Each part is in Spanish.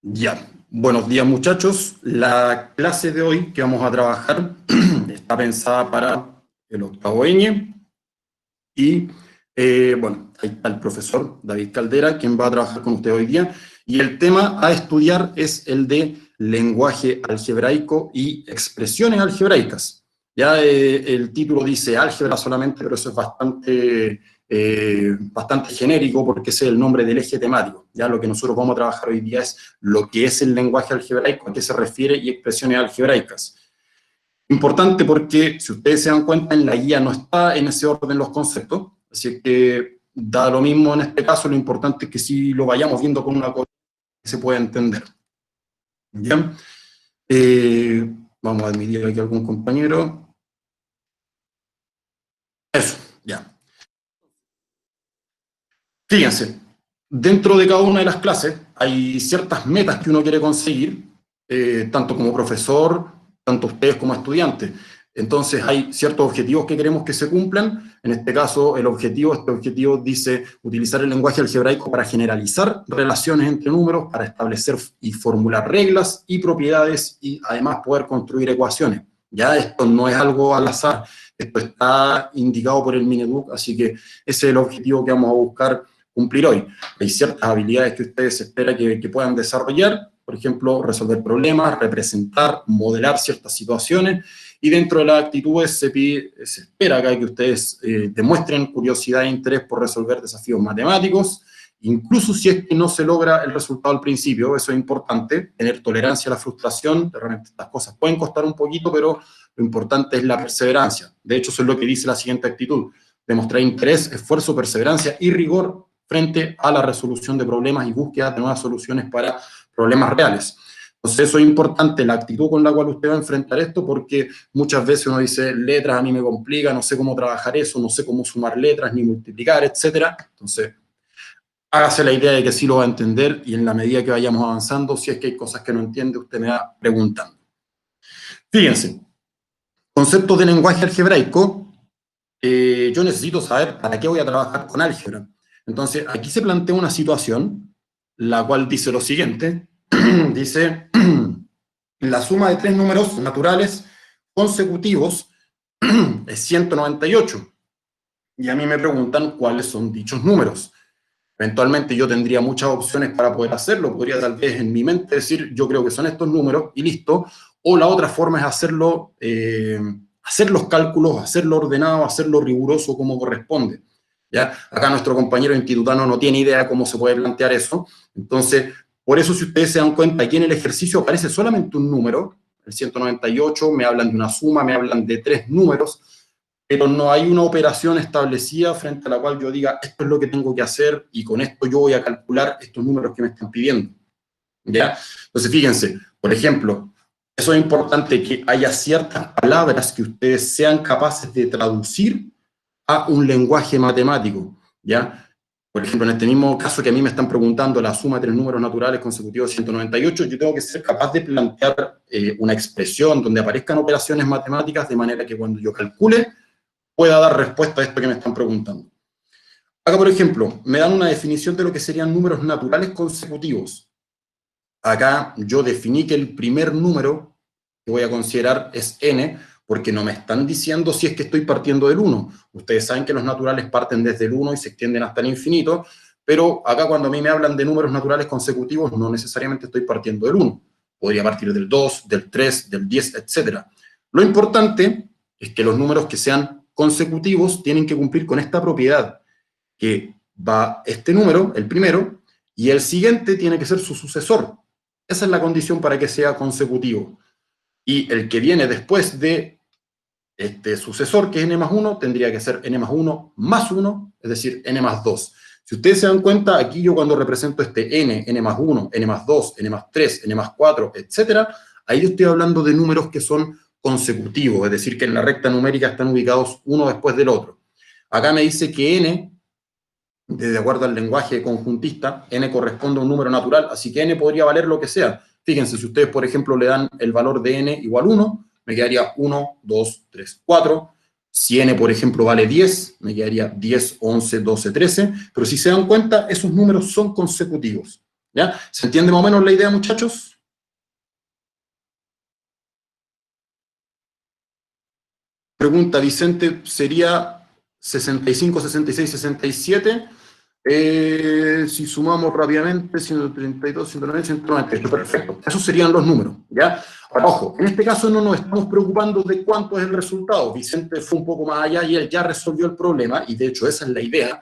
Ya, buenos días muchachos. La clase de hoy que vamos a trabajar está pensada para el octavo ñ y bueno, ahí está el profesor David Caldera, quien va a trabajar con usted hoy día, y el tema a estudiar es el de lenguaje algebraico y expresiones algebraicas. Ya el título dice álgebra solamente, pero eso es bastante genérico porque ese es el nombre del eje temático. Ya lo que nosotros vamos a trabajar hoy día es lo que es el lenguaje algebraico, a qué se refiere y expresiones algebraicas. Importante porque, si ustedes se dan cuenta, en la guía no está en ese orden los conceptos, así que da lo mismo en este caso, lo importante es que sí lo vayamos viendo con una cosa que se pueda entender. ¿Bien? Vamos a admitir aquí a algún compañero. Eso, ya. Fíjense, dentro de cada una de las clases hay ciertas metas que uno quiere conseguir, tanto como profesor, tanto ustedes como estudiantes. Entonces hay ciertos objetivos que queremos que se cumplan. En este caso, este objetivo dice utilizar el lenguaje algebraico para generalizar relaciones entre números, para establecer y formular reglas y propiedades y además poder construir ecuaciones. Ya esto no es algo al azar, esto está indicado por el Mineduc, así que ese es el objetivo que vamos a buscar cumplir hoy. Hay ciertas habilidades que ustedes esperan que puedan desarrollar, por ejemplo, resolver problemas, representar, modelar ciertas situaciones, y dentro de las actitudes se espera acá que ustedes demuestren curiosidad e interés por resolver desafíos matemáticos, incluso si es que no se logra el resultado al principio. Eso es importante, tener tolerancia a la frustración. Realmente estas cosas pueden costar un poquito, pero lo importante es la perseverancia. De hecho, eso es lo que dice la siguiente actitud: demostrar interés, esfuerzo, perseverancia y rigor frente a la resolución de problemas y búsqueda de nuevas soluciones para problemas reales. Entonces eso es importante, la actitud con la cual usted va a enfrentar esto, porque muchas veces uno dice, letras a mí me complica, no sé cómo trabajar eso, no sé cómo sumar letras, ni multiplicar, etcétera. Entonces, hágase la idea de que sí lo va a entender, y en la medida que vayamos avanzando, si es que hay cosas que no entiende, usted me va preguntando. Fíjense, conceptos de lenguaje algebraico. Yo necesito saber para qué voy a trabajar con álgebra. Entonces, aquí se plantea una situación, la cual dice lo siguiente, dice, la suma de tres números naturales consecutivos es 198, y a mí me preguntan cuáles son dichos números. Eventualmente yo tendría muchas opciones para poder hacerlo, podría tal vez en mi mente decir, yo creo que son estos números, y listo, o la otra forma es hacerlo, hacer los cálculos, hacerlo ordenado, hacerlo riguroso como corresponde. ¿Ya? Acá nuestro compañero institutano no tiene idea de cómo se puede plantear eso, entonces, por eso si ustedes se dan cuenta, aquí en el ejercicio aparece solamente un número, el 198, me hablan de una suma, me hablan de tres números, pero no hay una operación establecida frente a la cual yo diga, esto es lo que tengo que hacer y con esto yo voy a calcular estos números que me están pidiendo. ¿Ya? Entonces, fíjense, por ejemplo, eso es importante, que haya ciertas palabras que ustedes sean capaces de traducir a un lenguaje matemático, ¿ya? Por ejemplo, en este mismo caso que a mí me están preguntando la suma de tres números naturales consecutivos de 198, yo tengo que ser capaz de plantear una expresión donde aparezcan operaciones matemáticas de manera que cuando yo calcule pueda dar respuesta a esto que me están preguntando. Acá, por ejemplo, me dan una definición de lo que serían números naturales consecutivos. Acá yo definí que el primer número que voy a considerar es n, porque no me están diciendo si es que estoy partiendo del 1. Ustedes saben que los naturales parten desde el 1 y se extienden hasta el infinito, pero acá cuando a mí me hablan de números naturales consecutivos, no necesariamente estoy partiendo del 1. Podría partir del 2, del 3, del 10, etc. Lo importante es que los números que sean consecutivos tienen que cumplir con esta propiedad, que va este número, el primero, y el siguiente tiene que ser su sucesor. Esa es la condición para que sea consecutivo. Y el que viene después de este sucesor, que es n más 1, tendría que ser n más 1 más 1, es decir, n más 2. Si ustedes se dan cuenta, aquí yo cuando represento este n más 1, n más 2, n más 3, n más 4, etc., ahí yo estoy hablando de números que son consecutivos, es decir, que en la recta numérica están ubicados uno después del otro. Acá me dice que n, de acuerdo al lenguaje conjuntista, n corresponde a un número natural, así que n podría valer lo que sea. Fíjense, si ustedes, por ejemplo, le dan el valor de n igual 1, me quedaría 1, 2, 3, 4. Si n, por ejemplo, vale 10, me quedaría 10, 11, 12, 13. Pero si se dan cuenta, esos números son consecutivos. ¿Ya? ¿Se entiende más o menos la idea, muchachos? Pregunta, Vicente, ¿sería 65, 66, 67? Si sumamos rápidamente, 132, 190, 198, perfecto. Esos serían los números, ¿ya? Ahora, ojo, en este caso no nos estamos preocupando de cuánto es el resultado. Vicente fue un poco más allá y él ya resolvió el problema, y de hecho esa es la idea,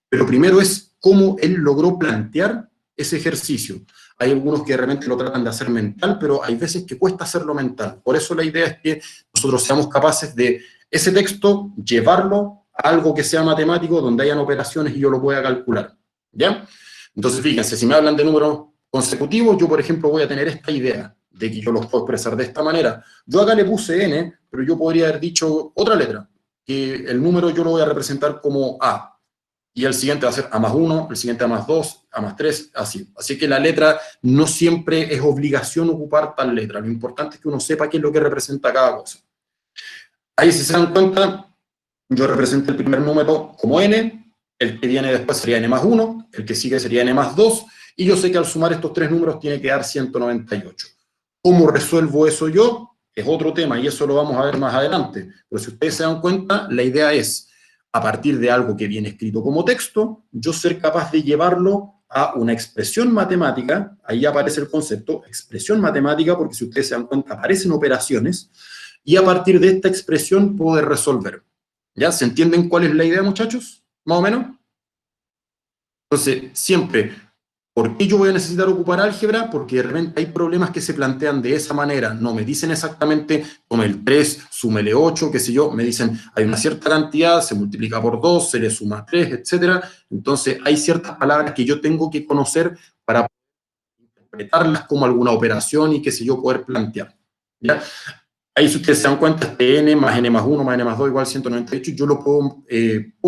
pero primero es cómo él logró plantear ese ejercicio. Hay algunos que realmente lo tratan de hacer mental, pero hay veces que cuesta hacerlo mental. Por eso la idea es que nosotros seamos capaces de ese texto llevarlo a algo que sea matemático, donde hayan operaciones y yo lo pueda calcular. ¿Ya? Entonces, fíjense, si me hablan de números consecutivos, yo, por ejemplo, voy a tener esta idea de que yo los puedo expresar de esta manera. Yo acá le puse n, pero yo podría haber dicho otra letra, que el número yo lo voy a representar como a, y el siguiente va a ser a más 1, el siguiente a más 2, a más 3, así. Así que la letra no siempre es obligación ocupar tal letra. Lo importante es que uno sepa qué es lo que representa cada cosa. Ahí, si se dan cuenta, yo represento el primer número como n, el que viene después sería n más 1, el que sigue sería n más 2, y yo sé que al sumar estos tres números tiene que dar 198. ¿Cómo resuelvo eso yo? Es otro tema, y eso lo vamos a ver más adelante. Pero si ustedes se dan cuenta, la idea es, a partir de algo que viene escrito como texto, yo ser capaz de llevarlo a una expresión matemática. Ahí aparece el concepto, expresión matemática, porque si ustedes se dan cuenta, aparecen operaciones, y a partir de esta expresión poder resolver. ¿Ya? ¿Se entienden cuál es la idea, muchachos? ¿Más o menos? Entonces, siempre, ¿por qué yo voy a necesitar ocupar álgebra? Porque de repente hay problemas que se plantean de esa manera. No me dicen exactamente, tome el 3, súmele 8, qué sé yo. Me dicen, hay una cierta cantidad, se multiplica por 2, se le suma 3, etc. Entonces, hay ciertas palabras que yo tengo que conocer para interpretarlas como alguna operación y qué sé yo, poder plantear. ¿Ya? Ahí, si ustedes se dan cuenta, este n más n más 1 más n más 2 igual 198, yo lo puedo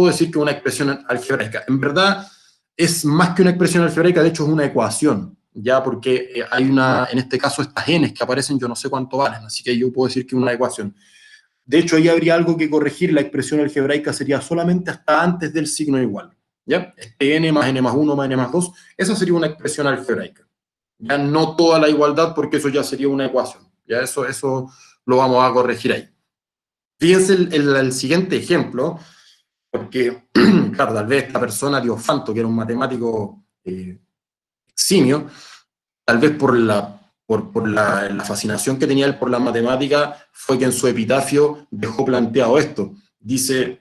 decir que es una expresión algebraica. En verdad, es más que una expresión algebraica, de hecho es una ecuación, ya porque hay una, en este caso, estas n's que aparecen, yo no sé cuánto valen, así que yo puedo decir que es una ecuación. De hecho, ahí habría algo que corregir, la expresión algebraica sería solamente hasta antes del signo igual, ¿ya? Este n más n más 1 más n más 2, esa sería una expresión algebraica. Ya no toda la igualdad, porque eso ya sería una ecuación, ya eso lo vamos a corregir ahí. Fíjense el siguiente ejemplo, porque, claro, tal vez esta persona, Diofanto, que era un matemático eximio, tal vez por la fascinación que tenía él por la matemática, fue que en su epitafio dejó planteado esto. Dice,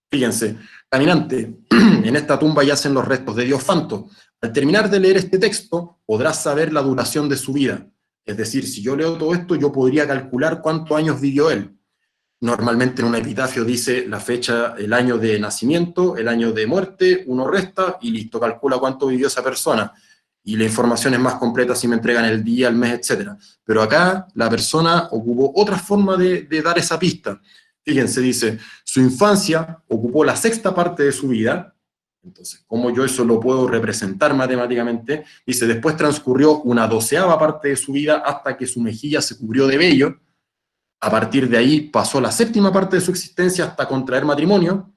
fíjense, caminante, en esta tumba yacen los restos de Diofanto. Al terminar de leer este texto, podrás saber la duración de su vida. Es decir, si yo leo todo esto, yo podría calcular cuántos años vivió él. Normalmente en un epitafio dice la fecha, el año de nacimiento, el año de muerte, uno resta y listo, calcula cuánto vivió esa persona. Y la información es más completa si me entregan el día, el mes, etc. Pero acá la persona ocupó otra forma de dar esa pista. Fíjense, dice, su infancia ocupó la sexta parte de su vida. Entonces, ¿cómo yo eso lo puedo representar matemáticamente? Dice, después transcurrió una 12ª parte de su vida hasta que su mejilla se cubrió de vello. A partir de ahí pasó la 7ª parte de su existencia hasta contraer matrimonio,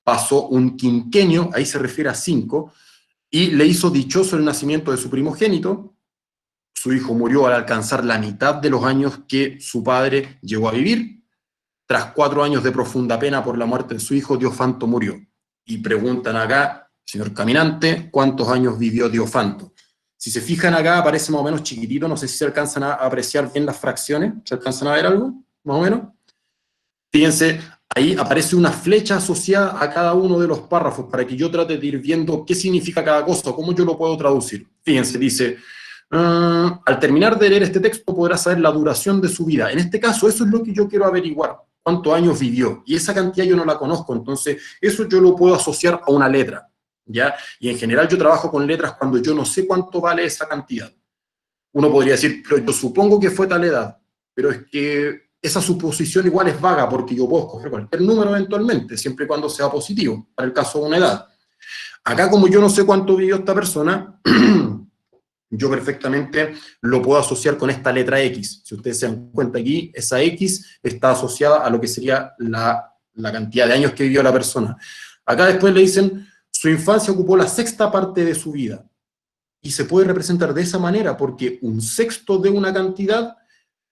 pasó un quinquenio, ahí se refiere a 5, y le hizo dichoso el nacimiento de su primogénito. Su hijo murió al alcanzar la mitad de los años que su padre llegó a vivir. Tras 4 años de profunda pena por la muerte de su hijo, Diofanto murió. Y preguntan acá, señor caminante, ¿cuántos años vivió Diofanto? Si se fijan acá, aparece más o menos chiquitito, no sé si se alcanzan a apreciar bien las fracciones, ¿se alcanzan a ver algo? Más o menos. Fíjense, ahí aparece una flecha asociada a cada uno de los párrafos para que yo trate de ir viendo qué significa cada cosa, cómo yo lo puedo traducir. Fíjense, dice, al terminar de leer este texto podrás saber la duración de su vida. En este caso, eso es lo que yo quiero averiguar, cuántos años vivió. Y esa cantidad yo no la conozco, entonces eso yo lo puedo asociar a una letra, ¿ya? Y en general yo trabajo con letras cuando yo no sé cuánto vale esa cantidad. Uno podría decir, pero yo supongo que fue tal edad, pero es que esa suposición igual es vaga, porque yo puedo escoger cualquier número eventualmente, siempre y cuando sea positivo, para el caso de una edad. Acá, como yo no sé cuánto vivió esta persona, yo perfectamente lo puedo asociar con esta letra X. Si ustedes se dan cuenta aquí, esa X está asociada a lo que sería la cantidad de años que vivió la persona. Acá después le dicen, su infancia ocupó la 6ª parte de su vida. y se puede representar de esa manera, porque un sexto de una cantidad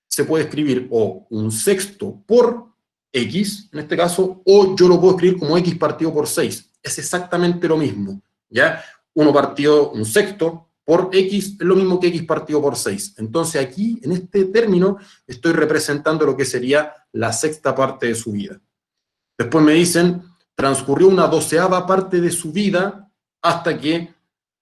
se puede escribir o un sexto por X, en este caso, o yo lo puedo escribir como X partido por 6. Es exactamente lo mismo, ¿ya? 1 partido, un sexto por X es lo mismo que X partido por 6. Entonces aquí, en este término, estoy representando lo que sería la sexta parte de su vida. Después me dicen, transcurrió una 12ª parte de su vida hasta que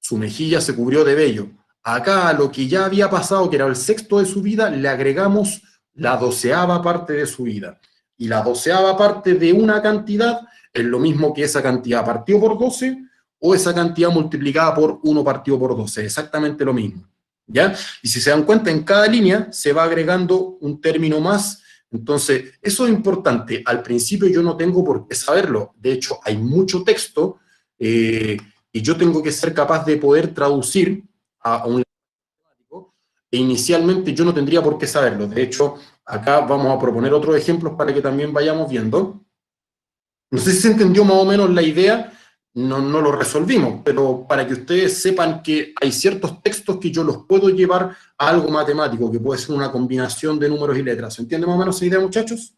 su mejilla se cubrió de vello. Acá a lo que ya había pasado, que era el sexto de su vida, le agregamos la 12ª parte de su vida. Y la 12ª parte de una cantidad es lo mismo que esa cantidad partido por 12 o esa cantidad multiplicada por 1 partido por 12. Exactamente lo mismo, ¿ya? Y si se dan cuenta, en cada línea se va agregando un término más. Entonces, eso es importante. Al principio yo no tengo por qué saberlo. De hecho, hay mucho texto y yo tengo que ser capaz de poder traducir a un matemático, e inicialmente yo no tendría por qué saberlo. De hecho, acá vamos a proponer otros ejemplos para que también vayamos viendo. No sé si se entendió más o menos la idea, no lo resolvimos, pero para que ustedes sepan que hay ciertos textos que yo los puedo llevar a algo matemático, que puede ser una combinación de números y letras. ¿Se entiende más o menos esa idea, muchachos?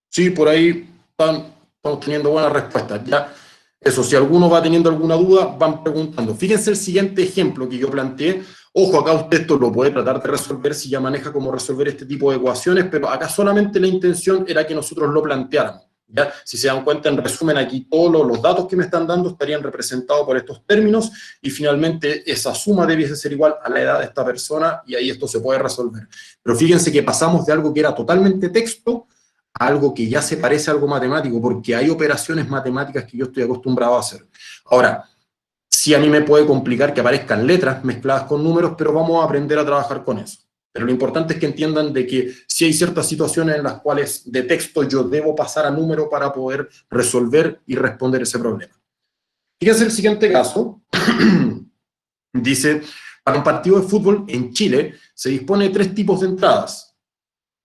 Sí, por ahí estamos teniendo buenas respuestas. Ya, eso, si alguno va teniendo alguna duda, van preguntando. Fíjense el siguiente ejemplo que yo planteé. Ojo, acá usted esto lo puede tratar de resolver si ya maneja cómo resolver este tipo de ecuaciones, pero acá solamente la intención era que nosotros lo planteáramos. ¿Ya? Si se dan cuenta, en resumen, aquí todos los datos que me están dando estarían representados por estos términos y finalmente esa suma debiese ser igual a la edad de esta persona y ahí esto se puede resolver. Pero fíjense que pasamos de algo que era totalmente texto a algo que ya se parece a algo matemático, porque hay operaciones matemáticas que yo estoy acostumbrado a hacer. Ahora, sí a mí me puede complicar que aparezcan letras mezcladas con números, pero vamos a aprender a trabajar con eso. Pero lo importante es que entiendan de que sí hay ciertas situaciones en las cuales de texto yo debo pasar a número para poder resolver y responder ese problema. Fíjense el siguiente caso. Dice, para un partido de fútbol en Chile se dispone de 3 tipos de entradas.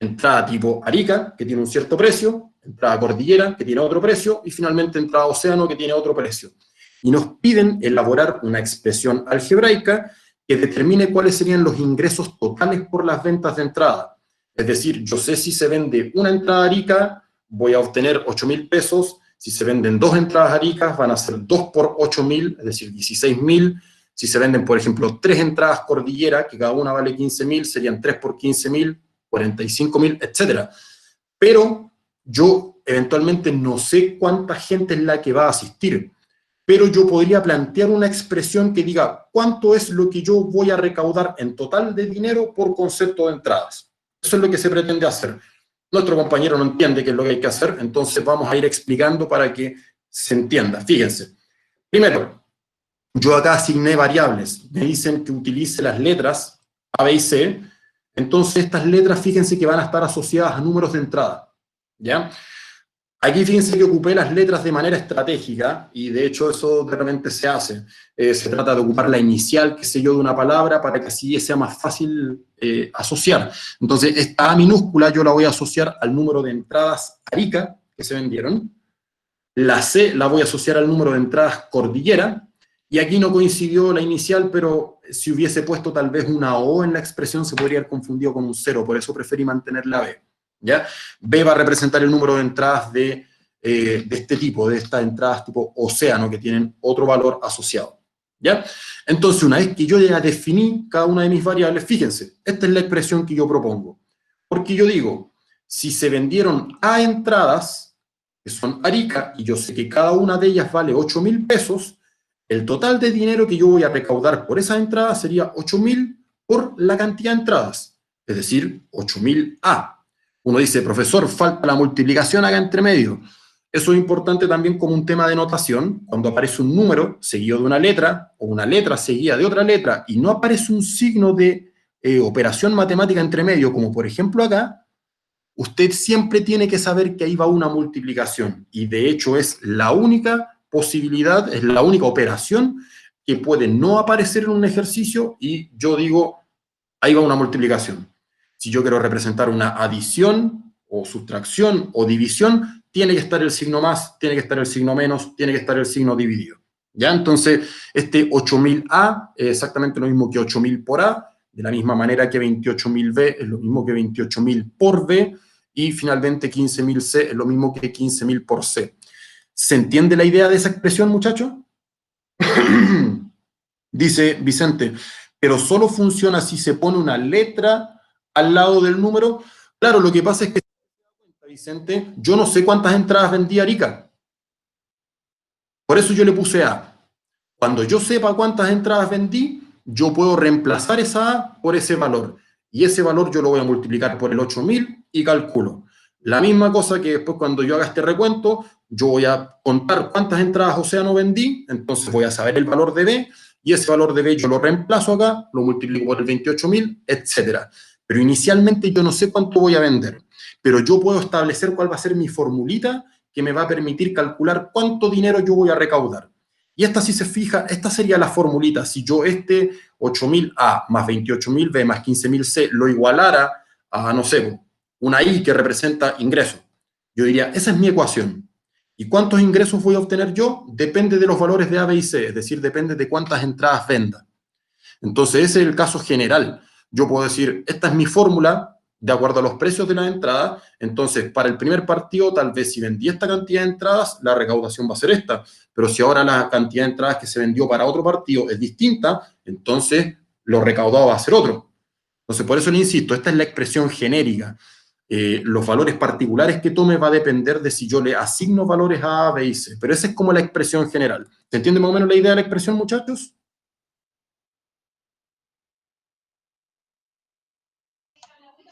Entrada tipo Arica, que tiene un cierto precio, entrada Cordillera, que tiene otro precio, y finalmente entrada Océano, que tiene otro precio. Y nos piden elaborar una expresión algebraica que determine cuáles serían los ingresos totales por las ventas de entrada. Es decir, yo sé si se vende una entrada Arica, voy a obtener 8.000 pesos. Si se venden 2 entradas Aricas, van a ser 2 por 8.000, es decir, 16.000. Si se venden, por ejemplo, 3 entradas Cordillera, que cada una vale 15.000, serían 3 por 15.000, 45.000, etcétera. Pero yo eventualmente no sé cuánta gente es la que va a asistir, pero yo podría plantear una expresión que diga cuánto es lo que yo voy a recaudar en total de dinero por concepto de entradas. Eso es lo que se pretende hacer. Nuestro compañero no entiende qué es lo que hay que hacer, entonces vamos a ir explicando para que se entienda. Fíjense. Primero, yo acá asigné variables. Me dicen que utilice las letras A, B y C. Entonces, estas letras, fíjense que van a estar asociadas a números de entrada, ¿ya? Aquí fíjense que ocupé las letras de manera estratégica, y de hecho eso realmente se hace. Se trata de ocupar la inicial, qué sé yo, de una palabra, para que así sea más fácil asociar. Entonces, esta A minúscula yo la voy a asociar al número de entradas Arica, que se vendieron. La C la voy a asociar al número de entradas Cordillera, y aquí no coincidió la inicial, pero si hubiese puesto tal vez una O en la expresión se podría haber confundido con un 0, por eso preferí mantener la B. ¿Ya? B va a representar el número de entradas de este tipo, de estas entradas tipo océano, que tienen otro valor asociado. ¿Ya? Entonces, una vez que yo ya definí cada una de mis variables, fíjense, esta es la expresión que yo propongo. Porque yo digo, si se vendieron A entradas, que son Arica, y yo sé que cada una de ellas vale 8.000 pesos, el total de dinero que yo voy a recaudar por esa entrada sería 8.000 por la cantidad de entradas, es decir, 8.000 A. Uno dice, profesor, falta la multiplicación acá entre medio. Eso es importante también como un tema de notación. Cuando aparece un número seguido de una letra, o una letra seguida de otra letra, y no aparece un signo de operación matemática entre medio, como por ejemplo acá, usted siempre tiene que saber que ahí va una multiplicación. Y de hecho es la única posibilidad, es la única operación que puede no aparecer en un ejercicio y yo digo, ahí va una multiplicación. Si yo quiero representar una adición o sustracción o división, tiene que estar el signo más, tiene que estar el signo menos, tiene que estar el signo dividido. ¿Ya? Entonces, este 8000A es exactamente lo mismo que 8000 por A, de la misma manera que 28000B es lo mismo que 28000 por B, y finalmente 15000C es lo mismo que 15000 por C. ¿Se entiende la idea de esa expresión, muchachos? Dice Vicente, pero solo funciona si se pone una letra al lado del número. Claro, lo que pasa es que, Vicente, yo no sé cuántas entradas vendía Arica. Por eso yo le puse A. Cuando yo sepa cuántas entradas vendí, yo puedo reemplazar esa A por ese valor. Y ese valor yo lo voy a multiplicar por el 8000 y calculo. La misma cosa que después cuando yo haga este recuento, yo voy a contar cuántas entradas Océano vendí, entonces voy a saber el valor de B, y ese valor de B yo lo reemplazo acá, lo multiplico por el 28000, etc. Pero inicialmente yo no sé cuánto voy a vender, pero yo puedo establecer cuál va a ser mi formulita que me va a permitir calcular cuánto dinero yo voy a recaudar. Y esta, si se fija, esta sería la formulita. Si yo este 8000A más 28000B más 15000C lo igualara a, no sé, una I que representa ingresos, yo diría, esa es mi ecuación. ¿Y cuántos ingresos voy a obtener yo? Depende de los valores de A, B y C, es decir, depende de cuántas entradas venda. Entonces, ese es el caso general. Yo puedo decir, esta es mi fórmula de acuerdo a los precios de la entrada. Entonces, para el primer partido, tal vez si vendí esta cantidad de entradas, la recaudación va a ser esta. Pero si ahora la cantidad de entradas que se vendió para otro partido es distinta, entonces lo recaudado va a ser otro. Entonces, por eso le insisto, esta es la expresión genérica. Los valores particulares que tome va a depender de si yo le asigno valores a A, B y C. Pero esa es como la expresión general. ¿Se entiende más o menos la idea de la expresión, muchachos?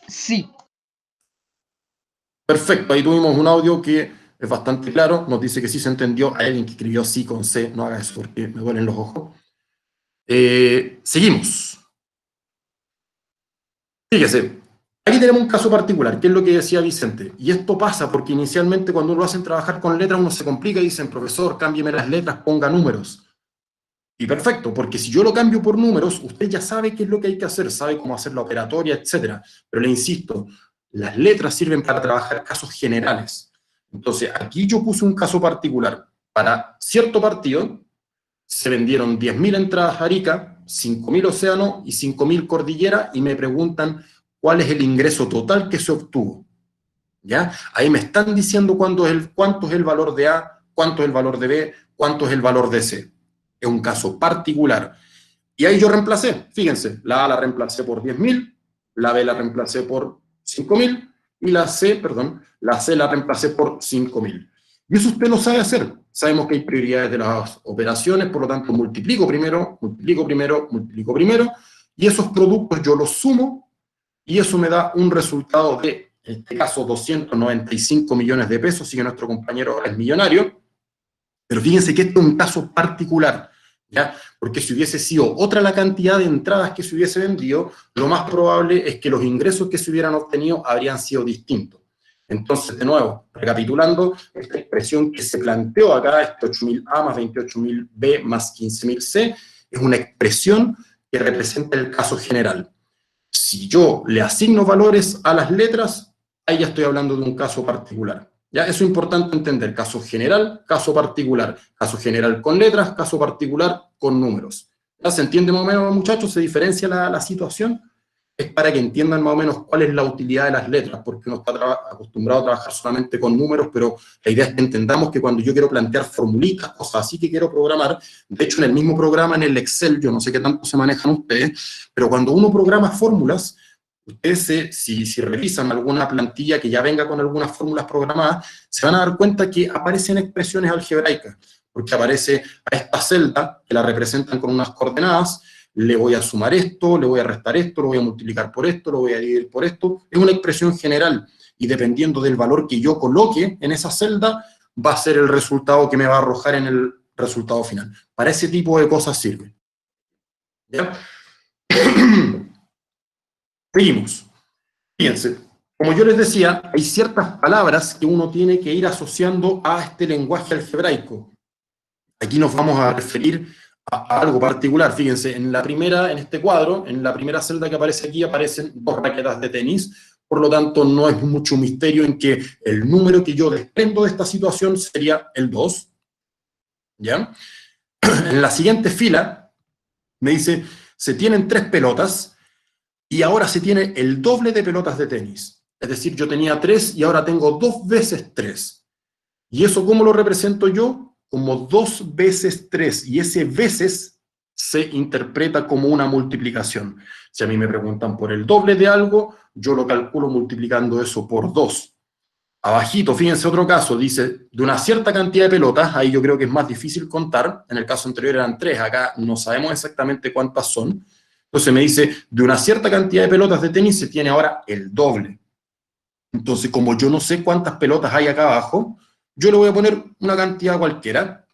Sí. Perfecto, ahí tuvimos un audio que es bastante claro, nos dice que sí se entendió. Hay alguien que escribió sí con C, no haga eso porque me duelen los ojos. Seguimos. Fíjese, aquí tenemos un caso particular, que es lo que decía Vicente, y esto pasa porque inicialmente cuando uno lo hacen trabajar con letras uno se complica y dicen, profesor, cámbieme las letras, ponga números. Y perfecto, porque si yo lo cambio por números, usted ya sabe qué es lo que hay que hacer, sabe cómo hacer la operatoria, etcétera. Pero le insisto, las letras sirven para trabajar casos generales. Entonces, aquí yo puse un caso particular. Para cierto partido, se vendieron 10.000 entradas a Arica, 5.000 Océano y 5.000 Cordillera, y me preguntan cuál es el ingreso total que se obtuvo. ¿Ya? Ahí me están diciendo cuánto es el valor de A, cuánto es el valor de B, cuánto es el valor de C. Es un caso particular. Y ahí yo reemplacé, fíjense, la A la reemplacé por 10.000, la B la reemplacé por 5.000 y la C la reemplacé por 5.000. Y eso usted lo sabe hacer. Sabemos que hay prioridades de las operaciones, por lo tanto multiplico primero, multiplico primero, multiplico primero, y esos productos yo los sumo y eso me da un resultado de, en este caso, 295 millones de pesos, así que nuestro compañero es millonario. Pero fíjense que este es un caso particular, ¿ya? Porque si hubiese sido otra la cantidad de entradas que se hubiese vendido, lo más probable es que los ingresos que se hubieran obtenido habrían sido distintos. Entonces, de nuevo, recapitulando, esta expresión que se planteó acá, este 8000A más 28000B más 15000C, es una expresión que representa el caso general. Si yo le asigno valores a las letras, ahí ya estoy hablando de un caso particular. ¿Ya? Eso es importante entender, caso general, caso general con letras, caso particular con números. ¿Ya? ¿Se entiende más o menos, muchachos? ¿Se diferencia la situación? Es para que entiendan más o menos cuál es la utilidad de las letras, porque uno está acostumbrado a trabajar solamente con números, pero la idea es que entendamos que cuando yo quiero plantear formulitas, cosas así que quiero programar, de hecho en el mismo programa, en el Excel, yo no sé qué tanto se manejan ustedes, pero cuando uno programa fórmulas, ustedes si revisan alguna plantilla que ya venga con algunas fórmulas programadas, se van a dar cuenta que aparecen expresiones algebraicas, porque aparece a esta celda, que la representan con unas coordenadas, le voy a sumar esto, le voy a restar esto, lo voy a multiplicar por esto, lo voy a dividir por esto. Es una expresión general y dependiendo del valor que yo coloque en esa celda, va a ser el resultado que me va a arrojar en el resultado final. Para ese tipo de cosas sirve. ¿Ya? Seguimos. Fíjense, como yo les decía, hay ciertas palabras que uno tiene que ir asociando a este lenguaje algebraico. Aquí nos vamos a referir a algo particular. Fíjense, en este cuadro, en la primera celda que aparece aquí, aparecen 2 raquetas de tenis. Por lo tanto, no es mucho misterio en que el número que yo desprendo de esta situación sería el 2. ¿Ya? En la siguiente fila me dice, se tienen 3 pelotas y ahora se tiene el doble de pelotas de tenis. Es decir, yo tenía 3 y ahora tengo 2 veces 3. ¿Y eso cómo lo represento yo? Como 2 veces 3. Y ese veces se interpreta como una multiplicación. Si a mí me preguntan por el doble de algo, yo lo calculo multiplicando eso por 2. Abajito, fíjense otro caso, dice, de una cierta cantidad de pelotas, ahí yo creo que es más difícil contar, en el caso anterior eran 3, acá no sabemos exactamente cuántas son. Entonces me dice, de una cierta cantidad de pelotas de tenis se tiene ahora el doble. Entonces, como yo no sé cuántas pelotas hay acá abajo, yo le voy a poner una cantidad cualquiera.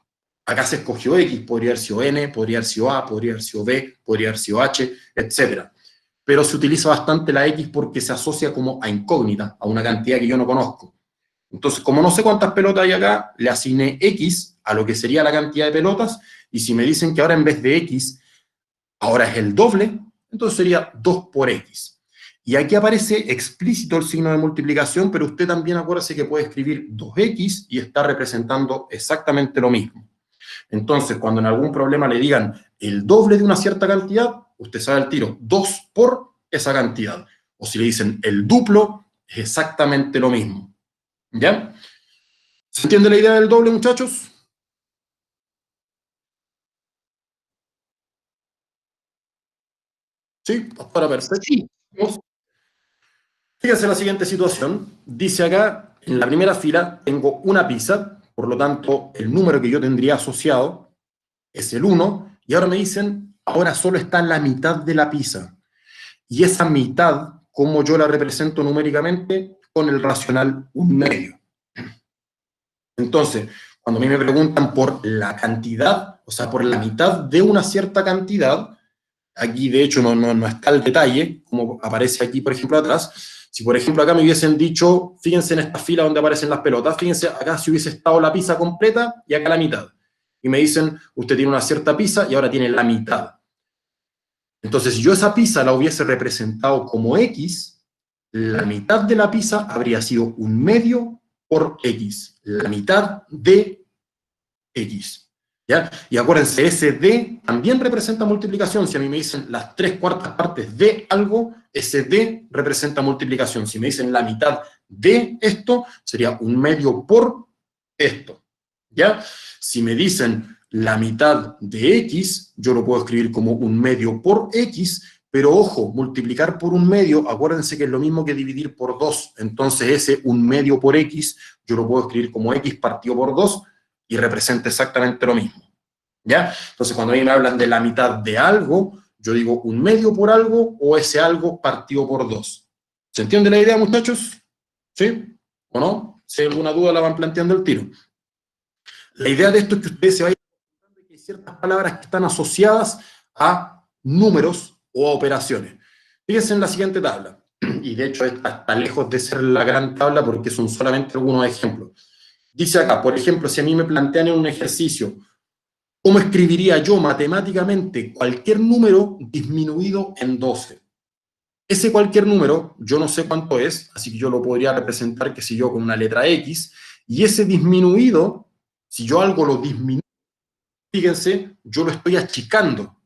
Acá se escogió X, podría haber sido N, podría haber sido A, podría haber sido B, podría haber sido H, etc. Pero se utiliza bastante la X porque se asocia como a incógnita, a una cantidad que yo no conozco. Entonces, como no sé cuántas pelotas hay acá, le asigné X a lo que sería la cantidad de pelotas, y si me dicen que ahora en vez de X, ahora es el doble, entonces sería 2 por X. Y aquí aparece explícito el signo de multiplicación, pero usted también acuérdese que puede escribir 2X y está representando exactamente lo mismo. Entonces, cuando en algún problema le digan el doble de una cierta cantidad, usted sabe el tiro, 2 por esa cantidad. O si le dicen el duplo, es exactamente lo mismo. ¿Ya? ¿Se entiende la idea del doble, muchachos? Sí, hasta ahora perfecto. Sí, Fíjense la siguiente situación. Dice acá, en la primera fila tengo una pizza, por lo tanto, el número que yo tendría asociado es el 1, y ahora me dicen, ahora solo está la mitad de la pizza. Y esa mitad, ¿cómo yo la represento numéricamente? Con el racional 1/2. Entonces, cuando a mí me preguntan por la cantidad, o sea, por la mitad de una cierta cantidad, aquí de hecho no está el detalle, como aparece aquí, por ejemplo, atrás. Si, por ejemplo, acá me hubiesen dicho, fíjense en esta fila donde aparecen las pelotas, fíjense acá si hubiese estado la pizza completa y acá la mitad. Y me dicen, usted tiene una cierta pizza y ahora tiene la mitad. Entonces, si yo esa pizza la hubiese representado como X, la mitad de la pizza habría sido 1/2 por X. La mitad de X. ¿Ya? Y acuérdense, ese D también representa multiplicación. Si a mí me dicen las 3/4 partes de algo, ese D representa multiplicación. Si me dicen la mitad de esto, sería 1/2 por esto. ¿Ya? Si me dicen la mitad de X, yo lo puedo escribir como 1/2 por X, pero ojo, multiplicar por 1/2, acuérdense que es lo mismo que dividir por 2. Entonces ese 1/2 por X, yo lo puedo escribir como X partido por 2, y representa exactamente lo mismo. ¿Ya? Entonces, cuando a mí me hablan de la mitad de algo, yo digo 1/2 por algo o ese algo partido por 2. ¿Se entiende la idea, muchachos? ¿Sí? ¿O no? Si hay alguna duda, la van planteando el tiro. La idea de esto es que ustedes se vayan dando que hay ciertas palabras que están asociadas a números o a operaciones. Fíjense en la siguiente tabla. Y de hecho, está lejos de ser la gran tabla porque son solamente algunos ejemplos. Dice acá, por ejemplo, si a mí me plantean en un ejercicio, ¿cómo escribiría yo matemáticamente cualquier número disminuido en 12? Ese cualquier número, yo no sé cuánto es, así que yo lo podría representar, que si yo, con una letra X, y ese disminuido, si yo algo lo disminuyo, fíjense, yo lo estoy achicando.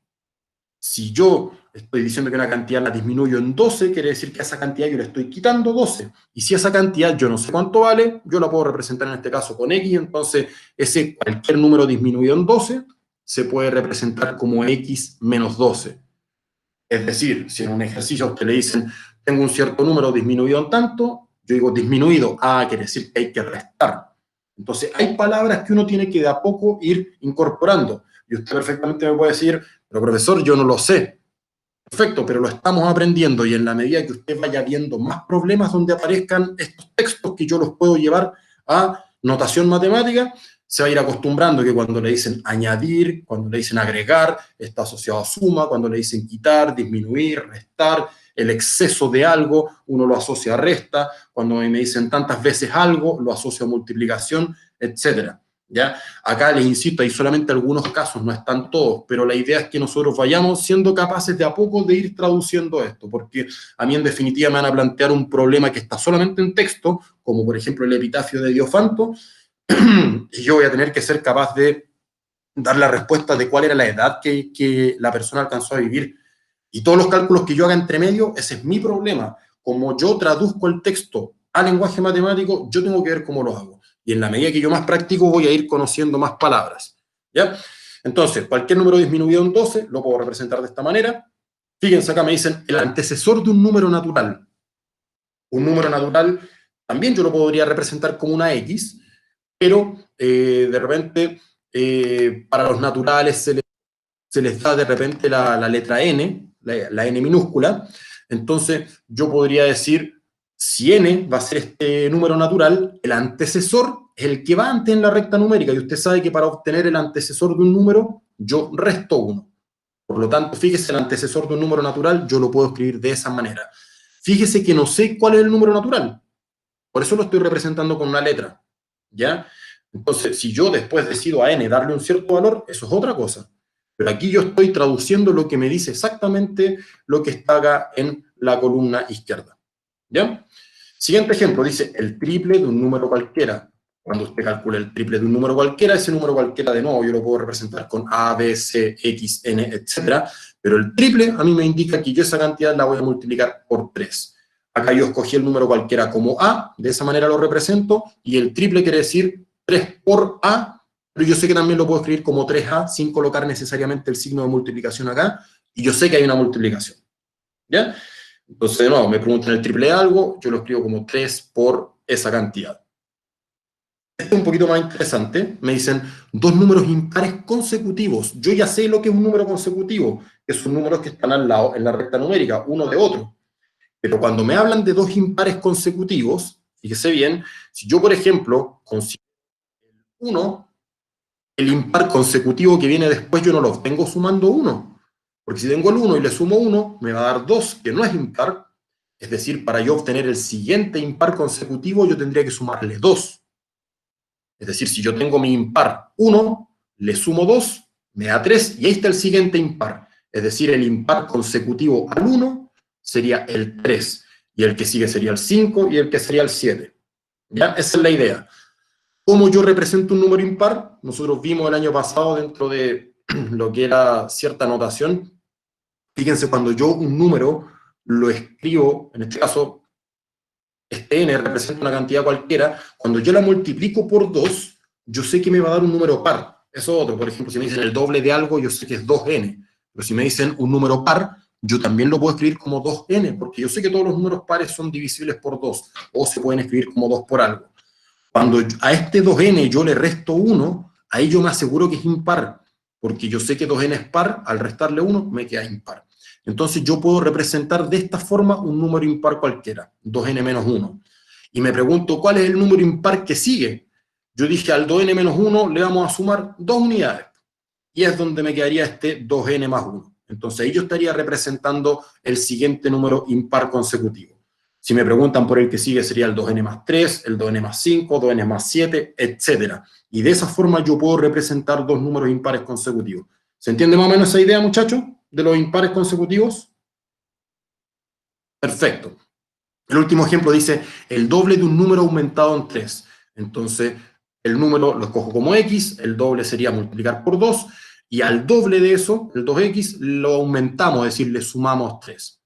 Si yo estoy diciendo que una cantidad la disminuyo en 12, quiere decir que a esa cantidad yo le estoy quitando 12. Y si esa cantidad yo no sé cuánto vale, yo la puedo representar en este caso con X, entonces ese cualquier número disminuido en 12 se puede representar como X menos 12. Es decir, si en un ejercicio a usted le dicen, tengo un cierto número disminuido en tanto, yo digo disminuido, quiere decir que hay que restar. Entonces, hay palabras que uno tiene que de a poco ir incorporando. Y usted perfectamente me puede decir, pero profesor, yo no lo sé. Perfecto, pero lo estamos aprendiendo y en la medida que usted vaya viendo más problemas donde aparezcan estos textos que yo los puedo llevar a notación matemática, se va a ir acostumbrando que cuando le dicen añadir, cuando le dicen agregar, está asociado a suma, cuando le dicen quitar, disminuir, restar, el exceso de algo, uno lo asocia a resta, cuando me dicen tantas veces algo, lo asocio a multiplicación, etcétera. ¿Ya? Acá les insisto, hay solamente algunos casos, no están todos, pero la idea es que nosotros vayamos siendo capaces de a poco de ir traduciendo esto, porque a mí en definitiva me van a plantear un problema que está solamente en texto, como por ejemplo el epitafio de Diofanto, y yo voy a tener que ser capaz de dar la respuesta de cuál era la edad que la persona alcanzó a vivir. Y todos los cálculos que yo haga entre medio, ese es mi problema. Como yo traduzco el texto a lenguaje matemático, yo tengo que ver cómo lo hago. Y en la medida que yo más practico, voy a ir conociendo más palabras. ¿Ya? Entonces, cualquier número disminuido en 12 lo puedo representar de esta manera. Fíjense acá, me dicen el antecesor de un número natural. Un número natural también yo lo podría representar como una X, pero de repente para los naturales se les da de repente la letra N, la N minúscula. Entonces yo podría decir, si N va a ser este número natural, el antecesor es el que va antes en la recta numérica, y usted sabe que para obtener el antecesor de un número, yo resto 1. Por lo tanto, fíjese, el antecesor de un número natural yo lo puedo escribir de esa manera. Fíjese que no sé cuál es el número natural, por eso lo estoy representando con una letra, ¿ya? Entonces, si yo después decido a n darle un cierto valor, eso es otra cosa. Pero aquí yo estoy traduciendo lo que me dice exactamente lo que está acá en la columna izquierda, ¿ya? Siguiente ejemplo, dice el triple de un número cualquiera. Cuando usted calcula el triple de un número cualquiera, ese número cualquiera de nuevo yo lo puedo representar con A, B, C, X, N, etc. Pero el triple a mí me indica que yo esa cantidad la voy a multiplicar por 3. Acá yo escogí el número cualquiera como A, de esa manera lo represento, y el triple quiere decir 3 por A, pero yo sé que también lo puedo escribir como 3A sin colocar necesariamente el signo de multiplicación acá, y yo sé que hay una multiplicación, ¿ya? Entonces, de nuevo, me preguntan el triple de algo, yo lo escribo como 3 por esa cantidad. Este es un poquito más interesante, me dicen dos números impares consecutivos. Yo ya sé lo que es un número consecutivo, que son números que están al lado en la recta numérica, uno de otro. Pero cuando me hablan de dos impares consecutivos, fíjese bien, si yo, por ejemplo, considero el 1, el impar consecutivo que viene después yo no lo obtengo sumando 1. Porque si tengo el 1 y le sumo 1, me va a dar 2, que no es impar. Es decir, para yo obtener el siguiente impar consecutivo, yo tendría que sumarle 2. Es decir, si yo tengo mi impar 1, le sumo 2, me da 3, y ahí está el siguiente impar. Es decir, el impar consecutivo al 1 sería el 3, y el que sigue sería el 5, y el que sería el 7. ¿Ya? Esa es la idea. ¿Cómo yo represento un número impar? Nosotros vimos el año pasado dentro de lo que era cierta notación. Fíjense, cuando yo un número lo escribo, en este caso, este n representa una cantidad cualquiera, cuando yo la multiplico por 2, yo sé que me va a dar un número par. Eso es otro. Por ejemplo, si me dicen el doble de algo, yo sé que es 2n. Pero si me dicen un número par, yo también lo puedo escribir como 2n, porque yo sé que todos los números pares son divisibles por 2, o se pueden escribir como 2 por algo. Cuando a este 2n yo le resto 1, ahí yo me aseguro que es impar, porque yo sé que 2n es par, al restarle 1 me queda impar. Entonces yo puedo representar de esta forma un número impar cualquiera, 2n menos 1. Y me pregunto, ¿cuál es el número impar que sigue? Yo dije, al 2n menos 1 le vamos a sumar 2 unidades. Y es donde me quedaría este 2n más 1. Entonces ahí yo estaría representando el siguiente número impar consecutivo. Si me preguntan por el que sigue, sería el 2n más 3, el 2n más 5, 2n más 7, etc. Y de esa forma yo puedo representar dos números impares consecutivos. ¿Se entiende más o menos esa idea, muchachos, de los impares consecutivos? Perfecto. El último ejemplo dice el doble de un número aumentado en 3. Entonces, el número lo escojo como x, el doble sería multiplicar por 2, y al doble de eso, el 2x, lo aumentamos, es decir, le sumamos 3.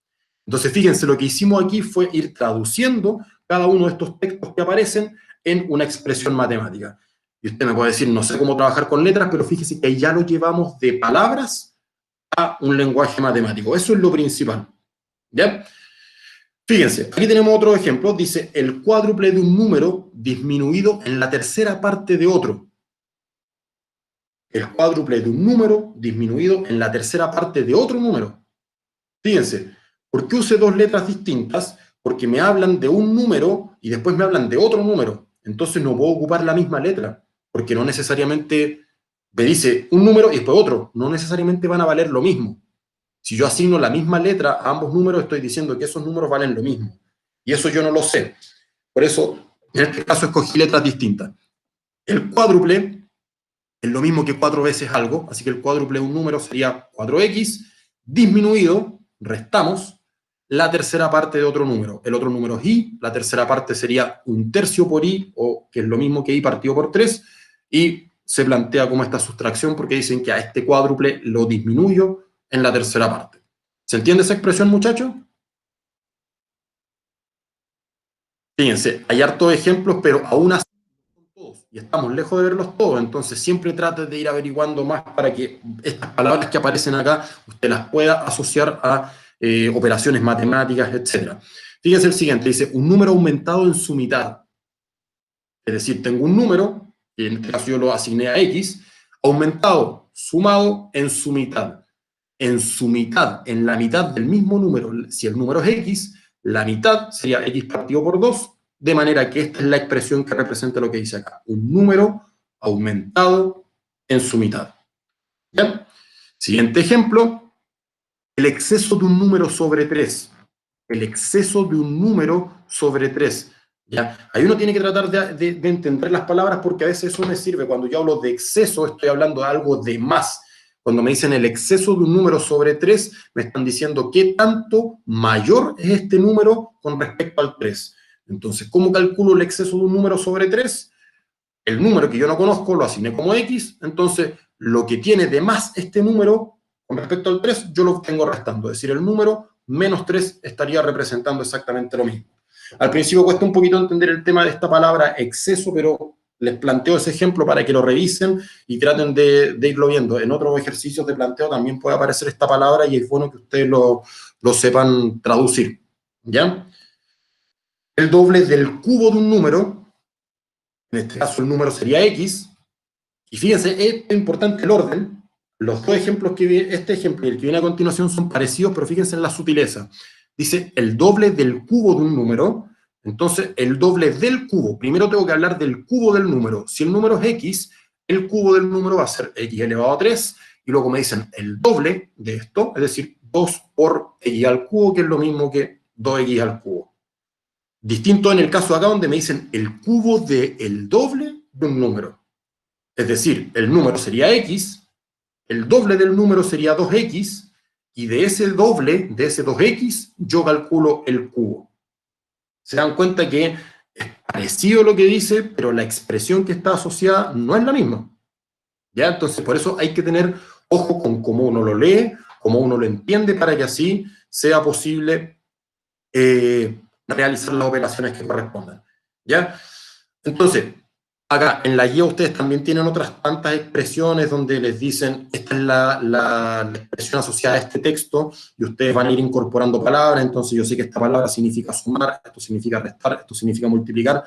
Entonces, fíjense, lo que hicimos aquí fue ir traduciendo cada uno de estos textos que aparecen en una expresión matemática. Y usted me puede decir, no sé cómo trabajar con letras, pero fíjese que ya lo llevamos de palabras a un lenguaje matemático. Eso es lo principal. ¿Ya? Fíjense, aquí tenemos otro ejemplo. Dice, el cuádruple de un número disminuido en la tercera parte de otro. El cuádruple de un número disminuido en la tercera parte de otro número. Fíjense, ¿por qué usé dos letras distintas? Porque me hablan de un número y después me hablan de otro número. Entonces no puedo ocupar la misma letra, porque no necesariamente me dice un número y después otro. No necesariamente van a valer lo mismo. Si yo asigno la misma letra a ambos números, estoy diciendo que esos números valen lo mismo. Y eso yo no lo sé. Por eso, en este caso, escogí letras distintas. El cuádruple es lo mismo que 4 veces algo, así que el cuádruple de un número sería 4x, disminuido, restamos, la tercera parte de otro número. El otro número es y, la tercera parte sería un tercio por y, o que es lo mismo que y partido por 3, y se plantea como esta sustracción porque dicen que a este cuádruple lo disminuyo en la tercera parte. ¿Se entiende esa expresión, muchachos? Fíjense, hay hartos ejemplos, pero aún así todos, y estamos lejos de verlos todos, entonces siempre trate de ir averiguando más para que estas palabras que aparecen acá usted las pueda asociar a operaciones matemáticas, etc. Fíjense el siguiente, dice un número aumentado en su mitad. Es decir, tengo un número, y en este caso yo lo asigné a X, aumentado, sumado en su mitad. En su mitad, en la mitad del mismo número, si el número es X, la mitad sería X partido por 2, de manera que esta es la expresión que representa lo que dice acá. Un número aumentado en su mitad. ¿Bien? Siguiente ejemplo, el exceso de un número sobre 3. El exceso de un número sobre 3. ¿Ya? Ahí uno tiene que tratar de entender las palabras porque a veces eso me sirve. Cuando yo hablo de exceso, estoy hablando de algo de más. Cuando me dicen el exceso de un número sobre 3, me están diciendo qué tanto mayor es este número con respecto al 3. Entonces, ¿cómo calculo el exceso de un número sobre 3? El número que yo no conozco lo asigné como X, entonces lo que tiene de más este número con respecto al 3, yo lo tengo restando. Es decir, el número menos 3 estaría representando exactamente lo mismo. Al principio cuesta un poquito entender el tema de esta palabra exceso, pero les planteo ese ejemplo para que lo revisen y traten de irlo viendo. En otros ejercicios de planteo también puede aparecer esta palabra y es bueno que ustedes lo sepan traducir. ¿Ya? El doble del cubo de un número, en este caso el número sería X, y fíjense, es importante el orden. Los dos ejemplos que viene, este ejemplo y el que viene a continuación son parecidos, pero fíjense en la sutileza. Dice el doble del cubo de un número, entonces el doble del cubo. Primero tengo que hablar del cubo del número. Si el número es X, el cubo del número va a ser X elevado a 3, y luego me dicen el doble de esto, es decir, 2 por X al cubo, que es lo mismo que 2X al cubo. Distinto en el caso acá donde me dicen el cubo del doble de un número. Es decir, el número sería X, el doble del número sería 2X, y de ese doble, de ese 2X, yo calculo el cubo. Se dan cuenta que es parecido lo que dice, pero la expresión que está asociada no es la misma. ¿Ya? Entonces, por eso hay que tener ojo con cómo uno lo lee, cómo uno lo entiende, para que así sea posible realizar las operaciones que correspondan. ¿Ya? Entonces, acá en la guía ustedes también tienen otras tantas expresiones donde les dicen esta es la expresión asociada a este texto y ustedes van a ir incorporando palabras, entonces yo sé que esta palabra significa sumar, esto significa restar, esto significa multiplicar,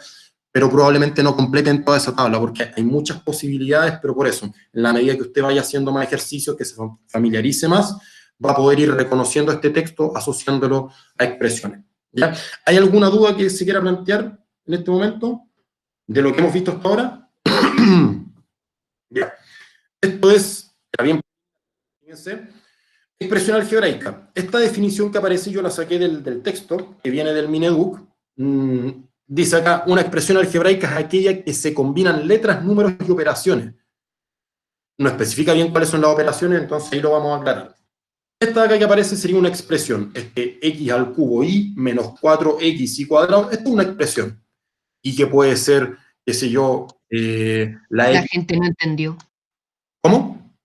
pero probablemente no completen toda esa tabla porque hay muchas posibilidades, pero por eso, en la medida que usted vaya haciendo más ejercicios, que se familiarice más, va a poder ir reconociendo este texto, asociándolo a expresiones. ¿Ya? ¿Hay alguna duda que se quiera plantear en este momento de lo que hemos visto hasta ahora? Ya. Esto es, bien, fíjense, expresión algebraica. Esta definición que aparece yo la saqué del texto, que viene del Mineduc. Dice acá, una expresión algebraica es aquella que se combinan letras, números y operaciones. No especifica bien cuáles son las operaciones, entonces ahí lo vamos a aclarar. Esta de acá que aparece sería una expresión, x al cubo y menos 4x y cuadrado. Esto es una expresión. Y que puede ser, qué sé yo, la gente no entendió. ¿Cómo?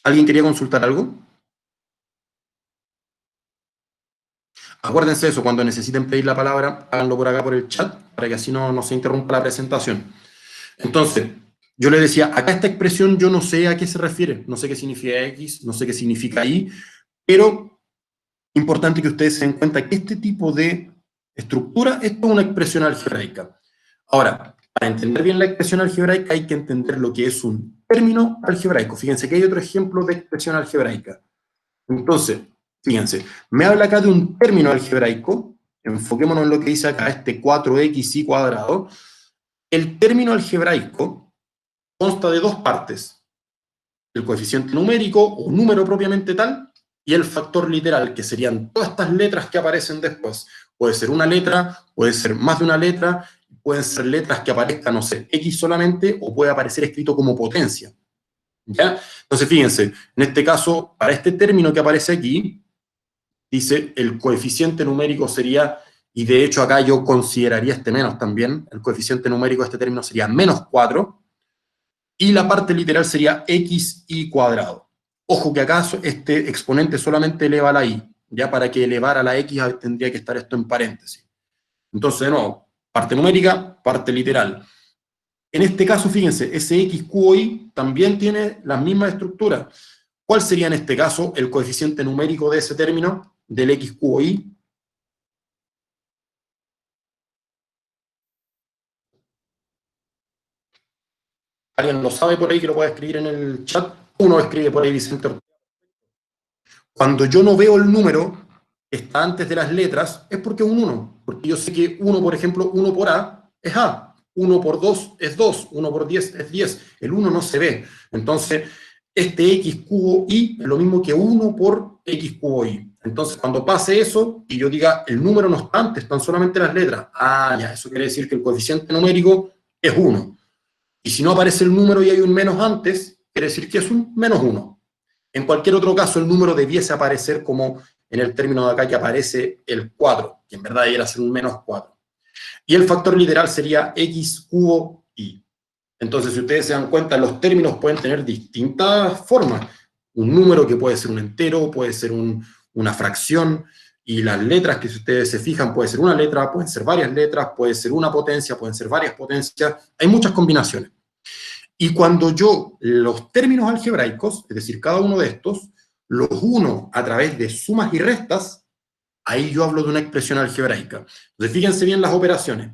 ¿Alguien quería consultar algo? Acuérdense de eso, cuando necesiten pedir la palabra, háganlo por acá por el chat, para que así no se interrumpa la presentación. Entonces, yo les decía, acá esta expresión yo no sé a qué se refiere, no sé qué significa X, no sé qué significa Y, pero importante que ustedes se den cuenta que este tipo de estructura, esto es una expresión algebraica. Ahora, para entender bien la expresión algebraica hay que entender lo que es un término algebraico. Fíjense que hay otro ejemplo de expresión algebraica. Entonces, fíjense, me habla acá de un término algebraico, enfoquémonos en lo que dice acá, este 4xy cuadrado. El término algebraico consta de dos partes, el coeficiente numérico o número propiamente tal, y el factor literal, que serían todas estas letras que aparecen después. Puede ser una letra, puede ser más de una letra, pueden ser letras que aparezcan, no sé, X solamente, o puede aparecer escrito como potencia. ¿Ya? Entonces, fíjense, en este caso, para este término que aparece aquí, dice el coeficiente numérico sería, y de hecho acá yo consideraría este menos también, el coeficiente numérico de este término sería menos 4, y la parte literal sería xy cuadrado. Ojo que acaso este exponente solamente eleva a la y, ya para que elevara a la x tendría que estar esto en paréntesis. Entonces, de nuevo, parte numérica, parte literal. En este caso, fíjense, ese x cubo y también tiene las mismas estructuras. ¿Cuál sería en este caso el coeficiente numérico de ese término, del x cubo y? ¿Alguien lo sabe por ahí que lo pueda escribir en el chat? Uno escribe por ahí Vicente Ortega. Cuando yo no veo el número que está antes de las letras, es porque es un 1. Porque yo sé que 1, por ejemplo, 1 por A es A. 1 por 2 es 2. 1 por 10 es 10. El 1 no se ve. Entonces, este x cubo y es lo mismo que 1 por x cubo y. Entonces, cuando pase eso y yo diga el número no está antes, están solamente las letras. Ah, ya, eso quiere decir que el coeficiente numérico es 1. Y si no aparece el número y hay un menos antes, quiere decir que es un menos 1. En cualquier otro caso, el número debiese aparecer como en el término de acá que aparece el 4, que en verdad debería ser un menos 4. Y el factor literal sería x cubo y. Entonces, si ustedes se dan cuenta, los términos pueden tener distintas formas. Un número que puede ser un entero, puede ser una fracción, y las letras que si ustedes se fijan, puede ser una letra, pueden ser varias letras, puede ser una potencia, pueden ser varias potencias, hay muchas combinaciones. Y cuando yo los términos algebraicos, es decir, cada uno de estos, los uno a través de sumas y restas, ahí yo hablo de una expresión algebraica. Entonces, fíjense bien las operaciones.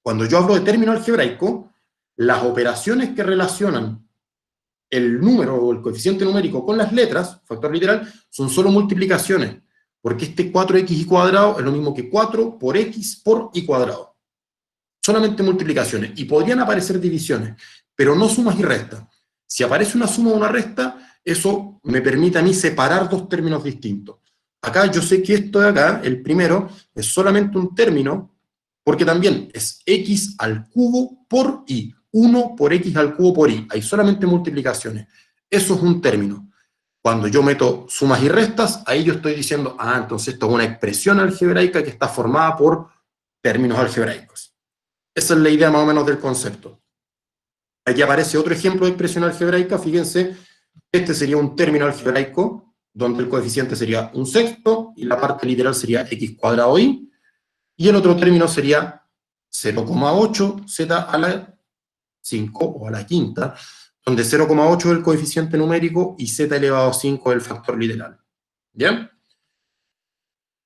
Cuando yo hablo de término algebraico, las operaciones que relacionan el número o el coeficiente numérico con las letras, factor literal, son solo multiplicaciones, porque este 4x cuadrado es lo mismo que 4 por x por y cuadrado. Solamente multiplicaciones, y podrían aparecer divisiones, pero no sumas y restas. Si aparece una suma o una resta, eso me permite a mí separar dos términos distintos. Acá yo sé que esto de acá, el primero, es solamente un término, porque también es x al cubo por y. 1 por x al cubo por y. Hay solamente multiplicaciones. Eso es un término. Cuando yo meto sumas y restas, ahí yo estoy diciendo, ah, entonces esto es una expresión algebraica que está formada por términos algebraicos. Esa es la idea más o menos del concepto. Aquí aparece otro ejemplo de expresión algebraica. Fíjense, este sería un término algebraico, donde el coeficiente sería un sexto, y la parte literal sería x cuadrado y, y el otro término sería 0,8 z a la 5 o a la quinta, donde 0,8 es el coeficiente numérico y z elevado a 5 es el factor literal. ¿Bien?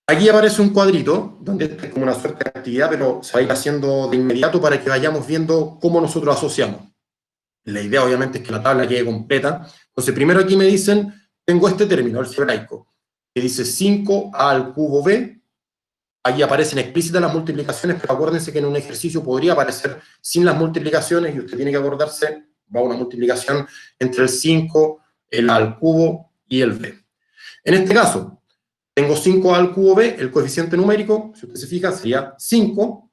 Aquí aparece un cuadrito, donde es como una suerte de actividad, pero se va a ir haciendo de inmediato para que vayamos viendo cómo nosotros asociamos. La idea, obviamente, es que la tabla quede completa. Entonces, primero aquí me dicen, tengo este término algebraico, que dice 5a al cubo b. Ahí aparecen explícitas las multiplicaciones, pero acuérdense que en un ejercicio podría aparecer sin las multiplicaciones, y usted tiene que acordarse, va una multiplicación entre el 5, el a al cubo y el b. En este caso, tengo 5a al cubo b, el coeficiente numérico, si usted se fija, sería 5,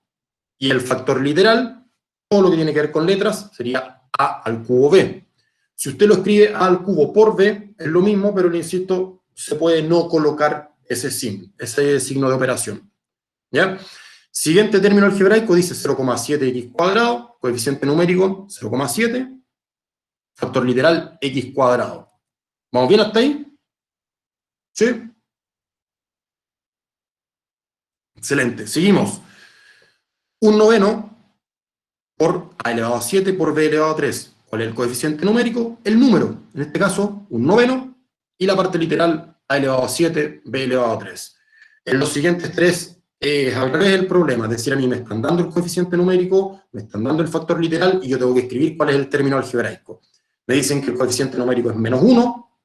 y el factor literal, todo lo que tiene que ver con letras, sería a al cubo b. Si usted lo escribe a al cubo por b, es lo mismo, pero le insisto, se puede no colocar ese signo de operación. ¿Ya? Siguiente término algebraico dice 0,7x cuadrado, coeficiente numérico 0,7, factor literal x cuadrado. ¿Vamos bien hasta ahí? ¿Sí? Excelente. Seguimos. Un noveno por a elevado a 7 por b elevado a 3. ¿Cuál es el coeficiente numérico? El número. En este caso, un noveno. Y la parte literal, a elevado a 7, b elevado a 3. En los siguientes tres es al revés el problema. Es decir, a mí me están dando el coeficiente numérico, me están dando el factor literal, y yo tengo que escribir cuál es el término algebraico. Me dicen que el coeficiente numérico es menos 1,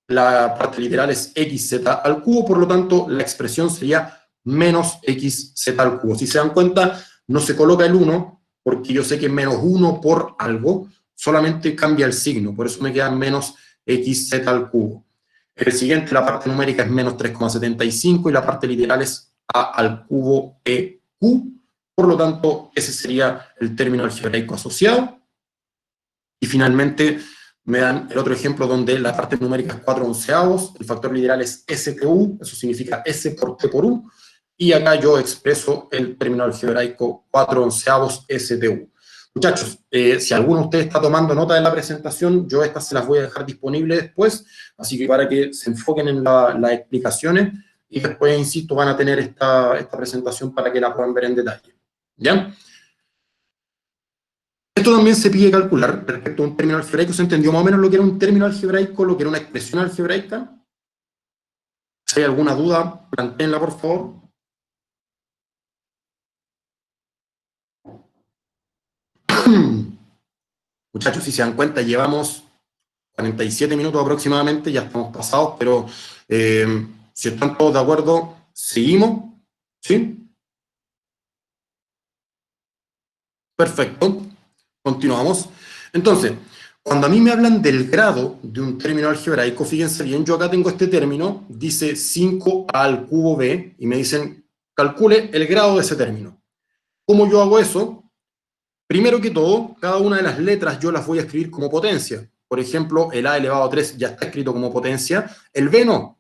la parte literal es xz al cubo, por lo tanto, la expresión sería menos xz al cubo. Si se dan cuenta, no se coloca el 1, porque yo sé que menos 1 por algo, solamente cambia el signo, por eso me queda menos xz al cubo. El siguiente, la parte numérica es menos 3,75 y la parte literal es a al cubo EQ, por lo tanto, ese sería el término algebraico asociado. Y finalmente, me dan el otro ejemplo donde la parte numérica es 4 onceavos, el factor literal es STU, eso significa S por T por U, y acá yo expreso el término algebraico 4 onceavos STU. Muchachos, si alguno de ustedes está tomando nota de la presentación, yo estas se las voy a dejar disponibles después, así que para que se enfoquen en las explicaciones, y después, insisto, van a tener esta presentación para que la puedan ver en detalle. ¿Ya? Esto también se pide calcular respecto a un término algebraico. ¿Se entendió más o menos lo que era un término algebraico, lo que era una expresión algebraica? Si hay alguna duda, plantéenla, por favor. Muchachos, si se dan cuenta, llevamos 47 minutos aproximadamente, ya estamos pasados, pero si están todos de acuerdo, ¿seguimos? ¿Sí? Perfecto. Continuamos. Entonces, cuando a mí me hablan del grado de un término algebraico, fíjense bien, yo acá tengo este término, dice 5a al cubo b, y me dicen, calcule el grado de ese término. ¿Cómo yo hago eso? Primero que todo, cada una de las letras yo las voy a escribir como potencia. Por ejemplo, el a elevado a 3 ya está escrito como potencia, el b no.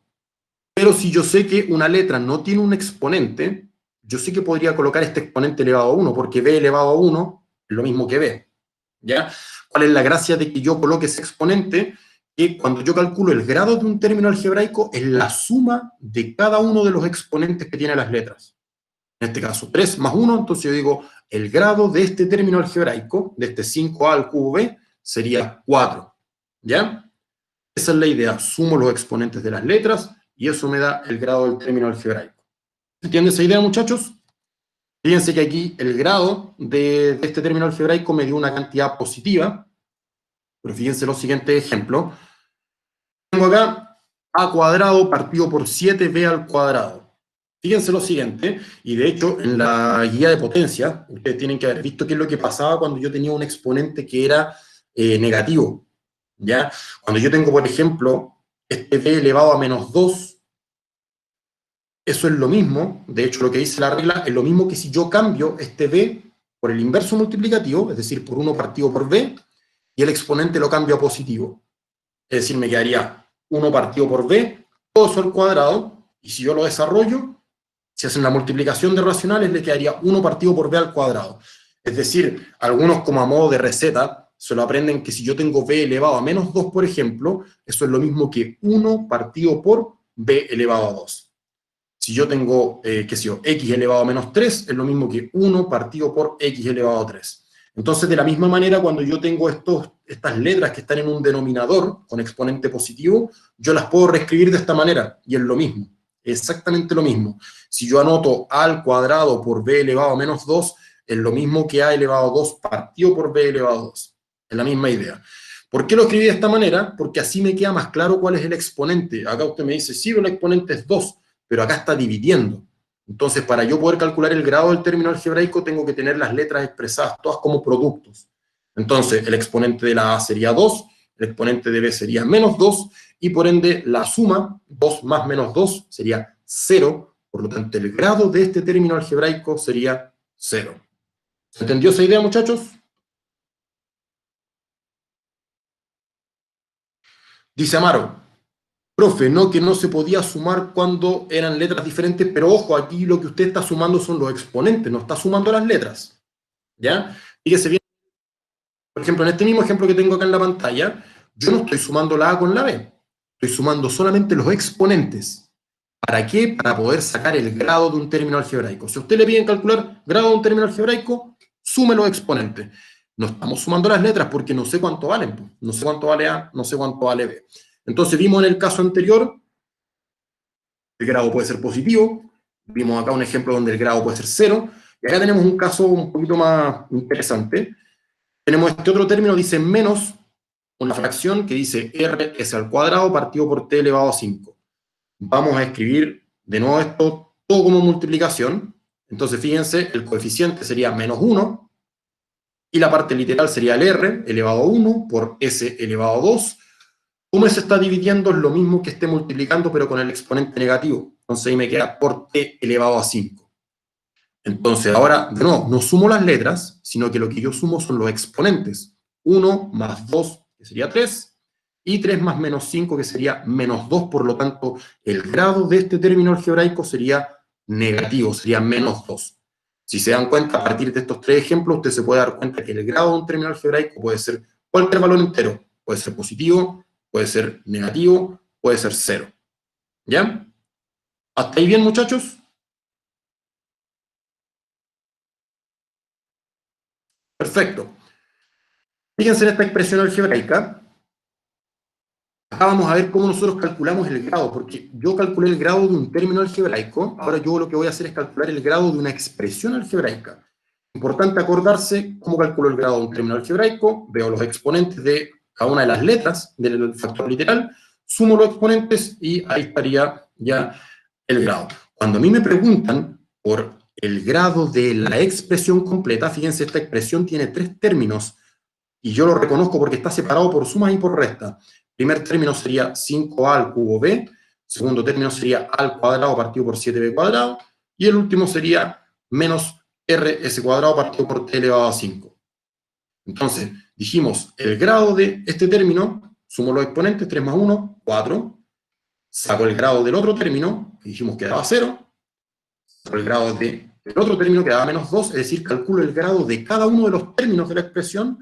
Pero si yo sé que una letra no tiene un exponente, yo sé que podría colocar este exponente elevado a 1, porque b elevado a 1 es lo mismo que b. ¿Ya? ¿Cuál es la gracia de que yo coloque ese exponente? Que cuando yo calculo el grado de un término algebraico es la suma de cada uno de los exponentes que tiene las letras. En este caso, 3 más 1, entonces yo digo, el grado de este término algebraico, de este 5a al cubo b, sería 4. ¿Ya? Esa es la idea, sumo los exponentes de las letras y eso me da el grado del término algebraico. ¿Entienden esa idea, muchachos? Fíjense que aquí el grado de este término algebraico me dio una cantidad positiva, pero fíjense los siguientes ejemplos. Tengo acá a cuadrado partido por 7b al cuadrado. Fíjense lo siguiente, y de hecho en la guía de potencia, ustedes tienen que haber visto qué es lo que pasaba cuando yo tenía un exponente que era negativo. ¿Ya? Cuando yo tengo, por ejemplo, este b elevado a menos 2, eso es lo mismo, de hecho lo que dice la regla, es lo mismo que si yo cambio este b por el inverso multiplicativo, es decir, por 1 partido por b, y el exponente lo cambio a positivo. Es decir, me quedaría 1 partido por b, todo eso al cuadrado, y si yo lo desarrollo, si hacen la multiplicación de racionales, le quedaría 1 partido por b al cuadrado. Es decir, algunos como a modo de receta, se lo aprenden que si yo tengo b elevado a menos 2, por ejemplo, eso es lo mismo que 1 partido por b elevado a 2. Si yo tengo, qué sé yo, x elevado a menos 3, es lo mismo que 1 partido por x elevado a 3. Entonces, de la misma manera, cuando yo tengo estas letras que están en un denominador con exponente positivo, yo las puedo reescribir de esta manera, y es lo mismo, exactamente lo mismo. Si yo anoto a al cuadrado por b elevado a menos 2, es lo mismo que a elevado a 2 partido por b elevado a 2. Es la misma idea. ¿Por qué lo escribí de esta manera? Porque así me queda más claro cuál es el exponente. Acá usted me dice, sí, pero el exponente es 2, pero acá está dividiendo. Entonces, para yo poder calcular el grado del término algebraico, tengo que tener las letras expresadas todas como productos. Entonces, el exponente de la A sería 2, el exponente de B sería menos 2, y por ende, la suma, 2 más menos 2, sería 0. Por lo tanto, el grado de este término algebraico sería 0. ¿Se entendió esa idea, muchachos? Dice Amaro, profe, no que no se podía sumar cuando eran letras diferentes, pero ojo, aquí lo que usted está sumando son los exponentes, no está sumando las letras. ¿Ya? Fíjese bien, por ejemplo, en este mismo ejemplo que tengo acá en la pantalla, yo no estoy sumando la A con la B, estoy sumando solamente los exponentes. ¿Para qué? Para poder sacar el grado de un término algebraico. Si a usted le piden calcular grado de un término algebraico, sume los exponentes. No estamos sumando las letras porque no sé cuánto valen. Pues. No sé cuánto vale A, no sé cuánto vale B. Entonces vimos en el caso anterior, el grado puede ser positivo, vimos acá un ejemplo donde el grado puede ser 0, y acá tenemos un caso un poquito más interesante. Tenemos este otro término, dice menos una fracción que dice rs al cuadrado partido por t elevado a 5. Vamos a escribir de nuevo esto todo como multiplicación. Entonces fíjense, el coeficiente sería menos 1, y la parte literal sería el r elevado a 1 por s elevado a 2. Como se está dividiendo es lo mismo que esté multiplicando, pero con el exponente negativo. Entonces ahí me queda por t elevado a 5. Entonces ahora, de nuevo, no sumo las letras, sino que lo que yo sumo son los exponentes. 1 más 2, que sería 3, y 3 más menos 5, que sería menos 2. Por lo tanto, el grado de este término algebraico sería negativo, sería menos 2. Si se dan cuenta, a partir de estos 3 ejemplos, usted se puede dar cuenta que el grado de un término algebraico puede ser cualquier valor entero. Puede ser positivo, puede ser negativo, puede ser 0. ¿Ya? ¿Hasta ahí bien, muchachos? Perfecto. Fíjense en esta expresión algebraica. Acá vamos a ver cómo nosotros calculamos el grado, porque yo calculé el grado de un término algebraico, ahora yo lo que voy a hacer es calcular el grado de una expresión algebraica. Importante acordarse cómo calculo el grado de un término algebraico, veo los exponentes de cada una de las letras del factor literal, sumo los exponentes y ahí estaría ya el grado. Cuando a mí me preguntan por el grado de la expresión completa, fíjense, esta expresión tiene 3 términos, y yo lo reconozco porque está separado por sumas y por restas. Primer término sería 5a al cubo b, segundo término sería a al cuadrado partido por 7b cuadrado, y el último sería menos rs cuadrado partido por t elevado a 5. Entonces, dijimos, el grado de este término, sumo los exponentes, 3 más 1, 4, saco el grado del otro término, que dijimos que daba 0, saco el grado del otro término que daba menos 2, es decir, calculo el grado de cada uno de los términos de la expresión,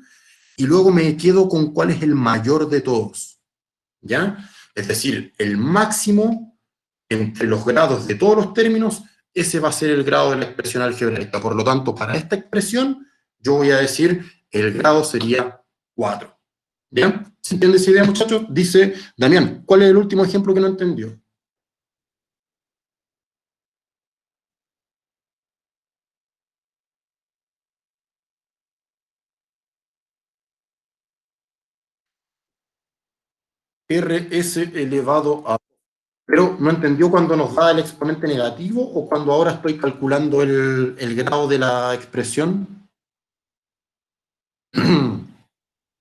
y luego me quedo con cuál es el mayor de todos. ¿Ya? Es decir, el máximo entre los grados de todos los términos, ese va a ser el grado de la expresión algebraica. Por lo tanto, para esta expresión, yo voy a decir el grado sería 4. ¿Bien? ¿Se entiende esa idea, muchachos? Dice Damián, ¿cuál es el último ejemplo que no entendió? RS elevado a... Pero no entendió cuando nos da el exponente negativo o cuando ahora estoy calculando el grado de la expresión.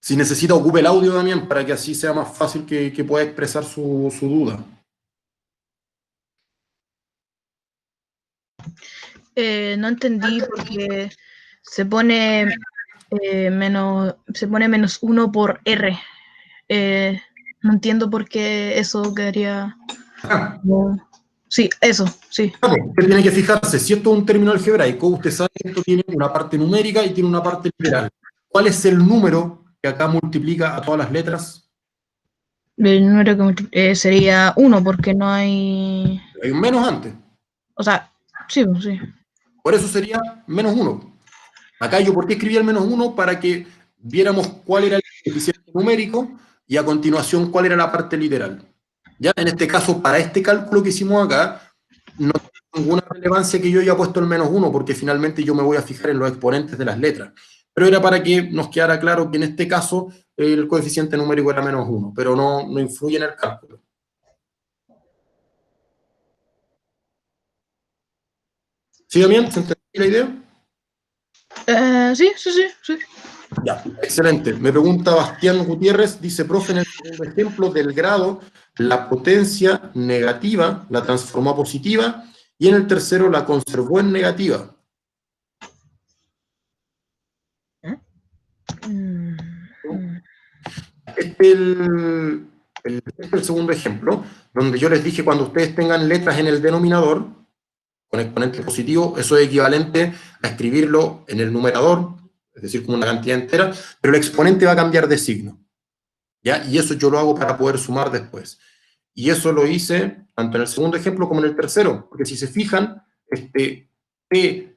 Si necesita, ocupe el audio también para que así sea más fácil que pueda expresar su duda. No entendí porque se pone menos 1 por R. No entiendo por qué eso quedaría... Sí, eso, sí. Usted tiene que fijarse, si esto es un término algebraico, usted sabe que esto tiene una parte numérica y tiene una parte literal. ¿Cuál es el número que acá multiplica a todas las letras? El número que sería 1, porque no hay... Hay un menos antes. O sea, sí, sí. Por eso sería menos 1. Acá yo, ¿por qué escribí el menos 1? Para que viéramos cuál era el coeficiente numérico y a continuación cuál era la parte literal. Ya, en este caso, para este cálculo que hicimos acá, no tiene ninguna relevancia que yo haya puesto el menos 1, porque finalmente yo me voy a fijar en los exponentes de las letras. Pero era para que nos quedara claro que en este caso el coeficiente numérico era menos 1, pero no influye en el cálculo. ¿Sí, Damián? ¿Se entendió la idea? Sí. Ya, excelente. Me pregunta Bastián Gutiérrez, dice, profe, en el segundo ejemplo del grado, la potencia negativa la transformó a positiva y en el tercero la conservó en negativa. Este es el segundo ejemplo, donde yo les dije cuando ustedes tengan letras en el denominador, con exponente positivo, eso es equivalente a escribirlo en el numerador, es decir, como una cantidad entera, pero el exponente va a cambiar de signo. ¿Ya? Y eso yo lo hago para poder sumar después. Y eso lo hice tanto en el segundo ejemplo como en el tercero, porque si se fijan, este p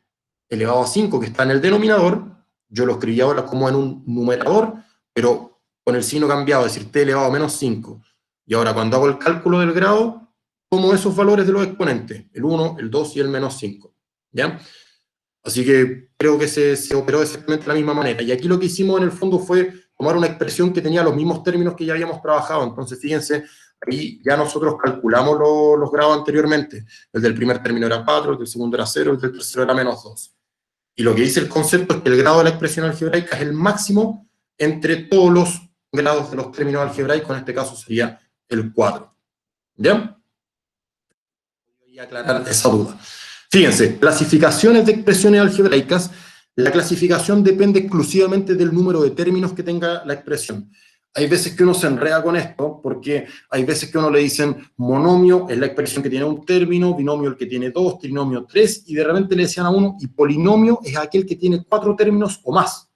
elevado a 5 que está en el denominador, yo lo escribí ahora como en un numerador, pero con el signo cambiado, es decir, t elevado a menos 5. Y ahora cuando hago el cálculo del grado, tomo esos valores de los exponentes, el 1, el 2 y el menos 5. ¿Ya? Así que creo que se operó exactamente de la misma manera. Y aquí lo que hicimos en el fondo fue tomar una expresión que tenía los mismos términos que ya habíamos trabajado. Entonces, fíjense, ahí ya nosotros calculamos los grados anteriormente. El del primer término era 4, el del segundo era 0, el del tercero era menos 2. Y lo que dice el concepto es que el grado de la expresión algebraica es el máximo entre todos los grados de los términos algebraicos, en este caso sería el 4. ¿Ya? Voy a aclarar esa duda. Fíjense, clasificaciones de expresiones algebraicas. La clasificación depende exclusivamente del número de términos que tenga la expresión. hay veces que uno se enreda con esto, porque hay veces que uno le dicen monomio es la expresión que tiene un término, binomio el que tiene 2, trinomio 3, y de repente le decían a uno, y polinomio es aquel que tiene 4 términos o más.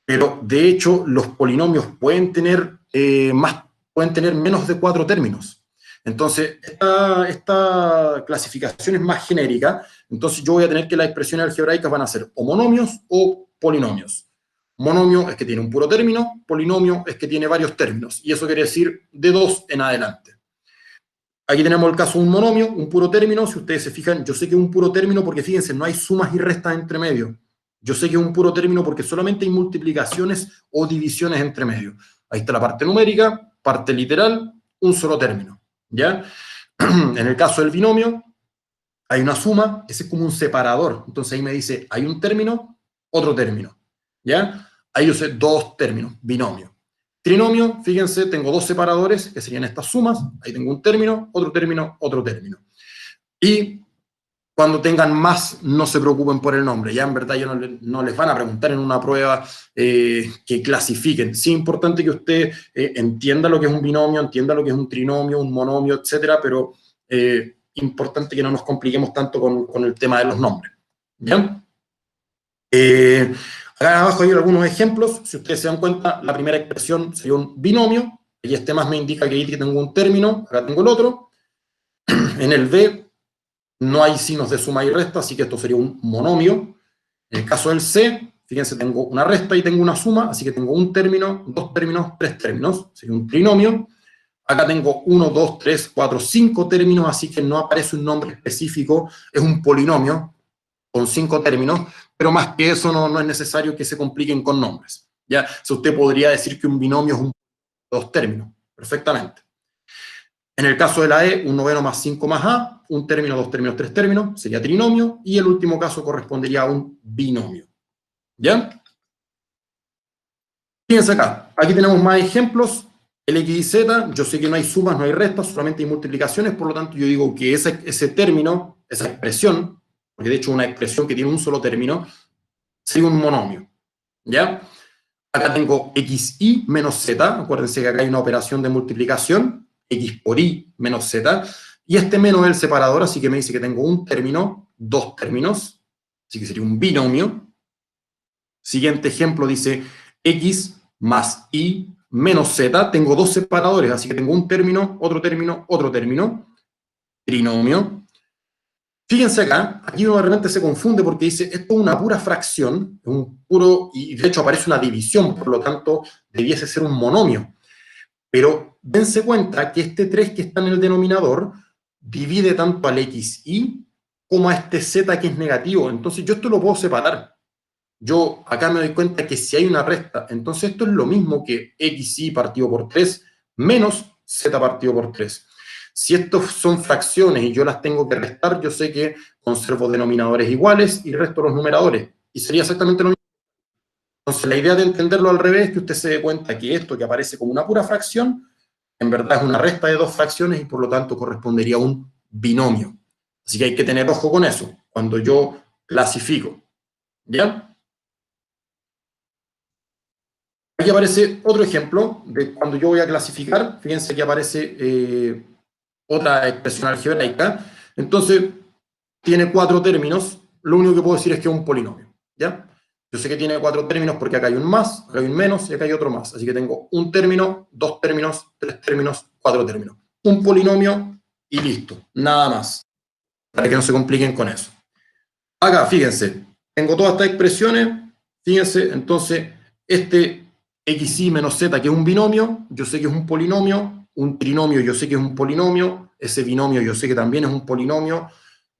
Pero, de hecho, los polinomios pueden tener, pueden tener menos de 4 términos. Entonces, esta clasificación es más genérica, entonces yo voy a tener que las expresiones algebraicas van a ser o monomios o polinomios. Monomio es que tiene un puro término, polinomio es que tiene varios términos, y eso quiere decir de 2 en adelante. Aquí tenemos el caso de un monomio, un puro término. Si ustedes se fijan, yo sé que es un puro término porque, fíjense, no hay sumas y restas entre medio. Yo sé que es un puro término porque solamente hay multiplicaciones o divisiones entre medio. Ahí está la parte numérica, parte literal, un solo término, ¿ya? En el caso del binomio, hay una suma, ese es como un separador. Entonces ahí me dice, hay un término, otro término, ¿ya? Ahí yo sé 2 términos, binomio. Trinomio, fíjense, tengo 2 separadores, que serían estas sumas. Ahí tengo un término, otro término, otro término. Y cuando tengan más, no se preocupen por el nombre. Ya en verdad yo no les van a preguntar en una prueba que clasifiquen. Sí es importante que usted entienda lo que es un binomio, entienda lo que es un trinomio, un monomio, etcétera, pero importante que no nos compliquemos tanto con el tema de los nombres. ¿Bien? Acá abajo hay algunos ejemplos. Si ustedes se dan cuenta, la primera expresión sería un binomio. Y este más me indica que ahí tengo un término, acá tengo el otro. En el B no hay signos de suma y resta, así que esto sería un monomio. En el caso del C, fíjense, tengo una resta y tengo una suma, así que tengo un término, 2 términos, 3 términos. Sería un trinomio. Acá tengo 1, 2, 3, 4, 5 términos, así que no aparece un nombre específico. Es un polinomio con 5 términos, pero más que eso no es necesario que se compliquen con nombres. ¿Ya? Si usted podría decir que un binomio es un 2 términos, perfectamente. En el caso de la E, un noveno más 5 más A, un término, 2 términos, 3 términos, sería trinomio, y el último caso correspondería a un binomio. ¿Ya? Fíjense acá, aquí tenemos más ejemplos. El X y Z, yo sé que no hay sumas, no hay restas, solamente hay multiplicaciones, por lo tanto yo digo que ese término, esa expresión, porque de hecho una expresión que tiene un solo término, sería un monomio. ¿Ya? Acá tengo XY menos Z, acuérdense que acá hay una operación de multiplicación, X por Y menos Z, y este menos es el separador, así que me dice que tengo un término, 2 términos, así que sería un binomio. Siguiente ejemplo dice X más Y menos Z, tengo 2 separadores, así que tengo un término, otro término, otro término, trinomio. Fíjense acá, aquí uno de repente se confunde porque dice, esto es una pura fracción, y de hecho aparece una división, por lo tanto debiese ser un monomio. Pero dense cuenta que este 3 que está en el denominador divide tanto al XY como a este Z que es negativo. Entonces yo esto lo puedo separar. Yo acá me doy cuenta que si hay una resta, entonces esto es lo mismo que XY partido por 3 menos Z partido por 3. Si estos son fracciones y yo las tengo que restar, yo sé que conservo denominadores iguales y resto los numeradores. Y sería exactamente lo mismo. Entonces, la idea de entenderlo al revés es que usted se dé cuenta que esto que aparece como una pura fracción, en verdad es una resta de 2 fracciones y por lo tanto correspondería a un binomio. Así que hay que tener ojo con eso, cuando yo clasifico. ¿Ya? Aquí aparece otro ejemplo de cuando yo voy a clasificar. Fíjense que aparece otra expresión algebraica. Entonces, tiene 4 términos. Lo único que puedo decir es que es un polinomio. ¿Ya? Yo sé que tiene 4 términos porque acá hay un más, acá hay un menos y acá hay otro más. Así que tengo un término, 2 términos, 3 términos, 4 términos. Un polinomio y listo. Nada más. Para que no se compliquen con eso. Acá, fíjense, tengo todas estas expresiones. Fíjense, entonces, este XY menos Z, que es un binomio, yo sé que es un polinomio. Un trinomio, yo sé que es un polinomio. Ese binomio, yo sé que también es un polinomio.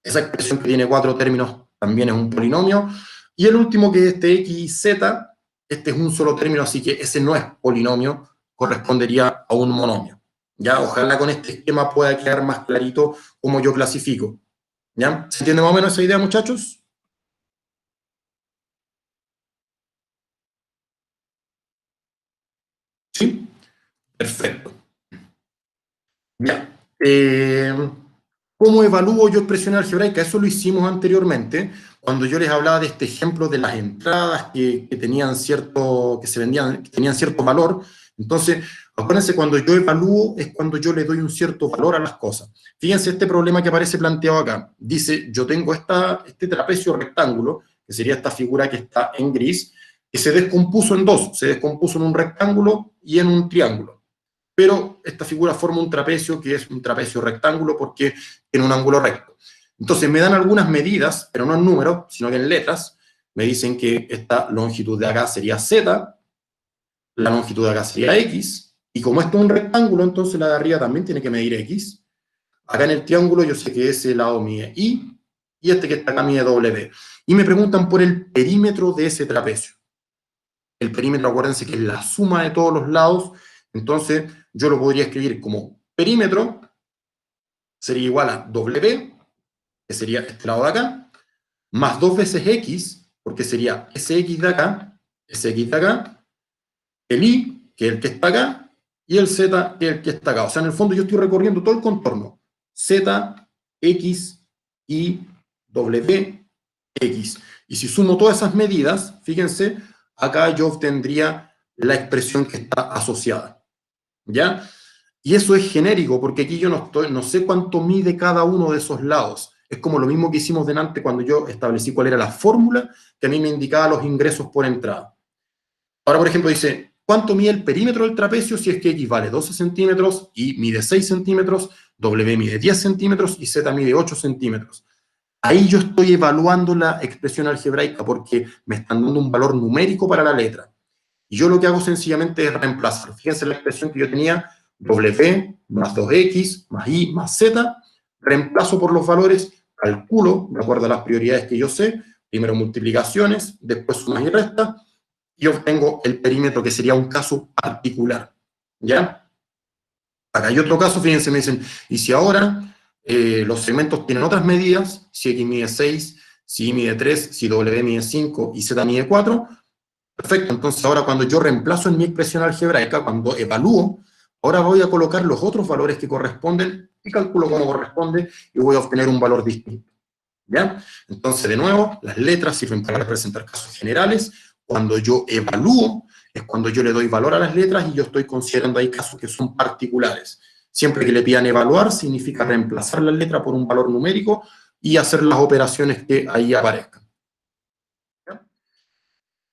Esa expresión que tiene 4 términos también es un polinomio. Y el último, que es este X y Z, este es un solo término, así que ese no es polinomio, correspondería a un monomio. ¿Ya? Ojalá con este esquema pueda quedar más clarito cómo yo clasifico. ¿Ya? ¿Se entiende más o menos esa idea, muchachos? ¿Sí? Perfecto. Bien. ¿Cómo evalúo yo expresión algebraica? Eso lo hicimos anteriormente, cuando yo les hablaba de este ejemplo de las entradas que tenían cierto, que se vendían, que tenían cierto valor, Entonces, acuérdense, cuando yo evalúo es cuando yo le doy un cierto valor a las cosas. Fíjense este problema que aparece planteado acá. Dice, yo tengo este trapecio rectángulo, que sería esta figura que está en gris, que se descompuso en dos, se descompuso en un rectángulo y en un triángulo. Pero esta figura forma un trapecio que es un trapecio rectángulo porque tiene un ángulo recto. Entonces me dan algunas medidas, pero no en números, sino que en letras. Me dicen que esta longitud de acá sería Z, la longitud de acá sería X, y como esto es un rectángulo, entonces la de arriba también tiene que medir X. Acá en el triángulo yo sé que ese lado mide Y, y este que está acá mide W. Y me preguntan por el perímetro de ese trapecio. El perímetro, acuérdense que es la suma de todos los lados, entonces yo lo podría escribir como perímetro, sería igual a W, que sería este lado de acá, más 2 veces X, porque sería SX de acá, el Y, que es el que está acá, y el Z, que es el que está acá. O sea, en el fondo yo estoy recorriendo todo el contorno. Z, X, Y, W, X. Y si sumo todas esas medidas, fíjense, acá yo obtendría la expresión que está asociada. ¿Ya? Y eso es genérico, porque aquí yo no sé cuánto mide cada uno de esos lados. Es como lo mismo que hicimos delante cuando yo establecí cuál era la fórmula que a mí me indicaba los ingresos por entrada. Ahora, por ejemplo, dice, ¿cuánto mide el perímetro del trapecio si es que X vale 12 centímetros, Y mide 6 centímetros, W mide 10 centímetros y Z mide 8 centímetros? Ahí yo estoy evaluando la expresión algebraica porque me están dando un valor numérico para la letra. Y yo lo que hago sencillamente es reemplazar. Fíjense la expresión que yo tenía, W más 2X más Y más Z, reemplazo por los valores, calculo, de acuerdo a las prioridades que yo sé, primero multiplicaciones, después sumas y restas, y obtengo el perímetro que sería un caso particular. ¿Ya? Acá hay otro caso, fíjense, me dicen, y si ahora los segmentos tienen otras medidas, si X mide 6, si Y mide 3, si W mide 5 y Z mide 4, perfecto, entonces ahora cuando yo reemplazo en mi expresión algebraica, cuando evalúo, ahora voy a colocar los otros valores que corresponden y calculo cómo corresponde y voy a obtener un valor distinto. ¿Ya? Entonces, de nuevo, las letras sirven para representar casos generales. Cuando yo evalúo, es cuando yo le doy valor a las letras y yo estoy considerando ahí casos que son particulares. Siempre que le pidan evaluar, significa reemplazar la letra por un valor numérico y hacer las operaciones que ahí aparezcan.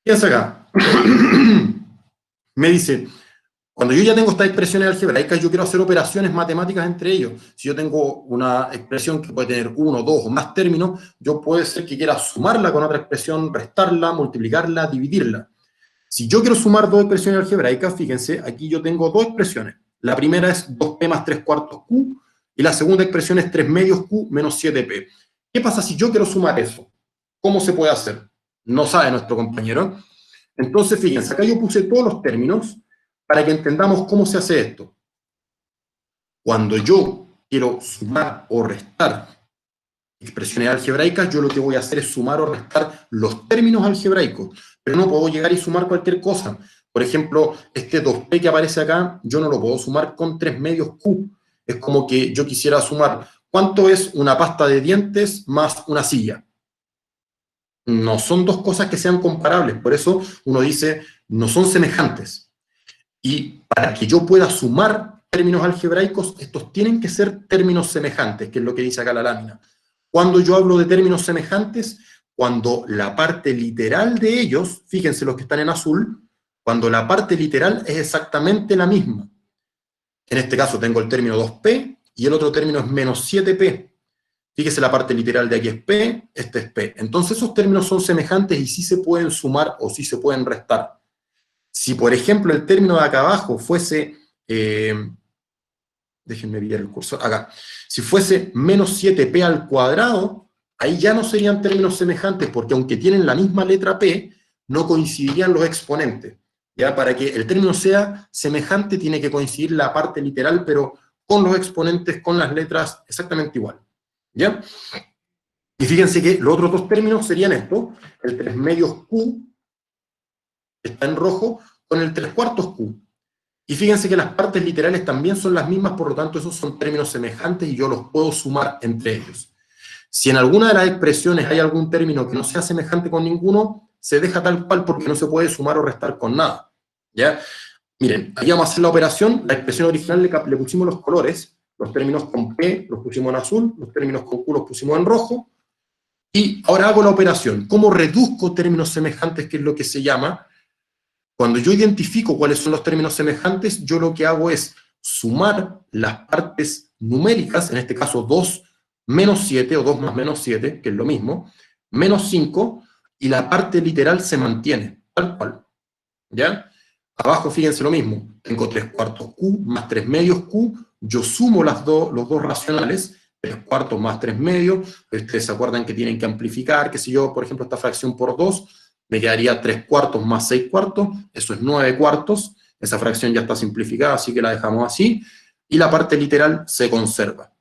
Fíjense acá. Me dice, cuando yo ya tengo estas expresiones algebraicas, yo quiero hacer operaciones matemáticas entre ellos. Si yo tengo una expresión que puede tener uno, dos o más términos, yo puede ser que quiera sumarla con otra expresión, restarla, multiplicarla, dividirla. Si yo quiero sumar dos expresiones algebraicas, fíjense, aquí yo tengo dos expresiones. La primera es 2p más 3/4 q, y la segunda expresión es 3 medios q menos 7p. ¿Qué pasa si yo quiero sumar eso? ¿Cómo se puede hacer? No sabe nuestro compañero. Entonces, fíjense, acá yo puse todos los términos para que entendamos cómo se hace esto. Cuando yo quiero sumar o restar expresiones algebraicas, yo lo que voy a hacer es sumar o restar los términos algebraicos, pero no puedo llegar y sumar cualquier cosa. Por ejemplo, este 2p que aparece acá, yo no lo puedo sumar con 3 medios q. Es como que yo quisiera sumar, ¿cuánto es una pasta de dientes más una silla? No son dos cosas que sean comparables, por eso uno dice, no son semejantes. Y para que yo pueda sumar términos algebraicos, estos tienen que ser términos semejantes, que es lo que dice acá la lámina. Cuando yo hablo de términos semejantes, cuando la parte literal de ellos, fíjense los que están en azul, cuando la parte literal es exactamente la misma. En este caso tengo el término 2p y el otro término es menos 7p. Fíjese, la parte literal de aquí es P, este es P. Entonces esos términos son semejantes y sí se pueden sumar o sí se pueden restar. Si, por ejemplo, el término de acá abajo fuese, déjenme ver el cursor, acá. Si fuese menos 7P al cuadrado, ahí ya no serían términos semejantes, porque aunque tienen la misma letra P, no coincidirían los exponentes. ¿Ya? Para que el término sea semejante, tiene que coincidir la parte literal, pero con los exponentes, con las letras exactamente igual. ¿Ya? Y fíjense que los otros dos términos serían estos, el 3 medios Q, está en rojo, con el 3/4 Q. Y fíjense que las partes literales también son las mismas, por lo tanto esos son términos semejantes y yo los puedo sumar entre ellos. Si en alguna de las expresiones hay algún término que no sea semejante con ninguno, se deja tal cual porque no se puede sumar o restar con nada. ¿Ya? Miren, aquí vamos a hacer la operación, la expresión original le pusimos los colores, los términos con P los pusimos en azul, los términos con Q los pusimos en rojo, y ahora hago la operación. ¿Cómo reduzco términos semejantes, que es lo que se llama? Cuando yo identifico cuáles son los términos semejantes, yo lo que hago es sumar las partes numéricas, en este caso 2 menos 7, o 2 más menos 7, que es lo mismo, menos 5, y la parte literal se mantiene, tal cual. ¿Ya? Abajo, fíjense lo mismo, tengo 3/4 Q más 3/2 Q, yo sumo los dos racionales, 3/4 más 3/2, ustedes se acuerdan que tienen que amplificar, que si yo, por ejemplo, esta fracción por 2, me quedaría 3/4 más 6/4, eso es 9/4, esa fracción ya está simplificada, así que la dejamos así, y la parte literal se conserva.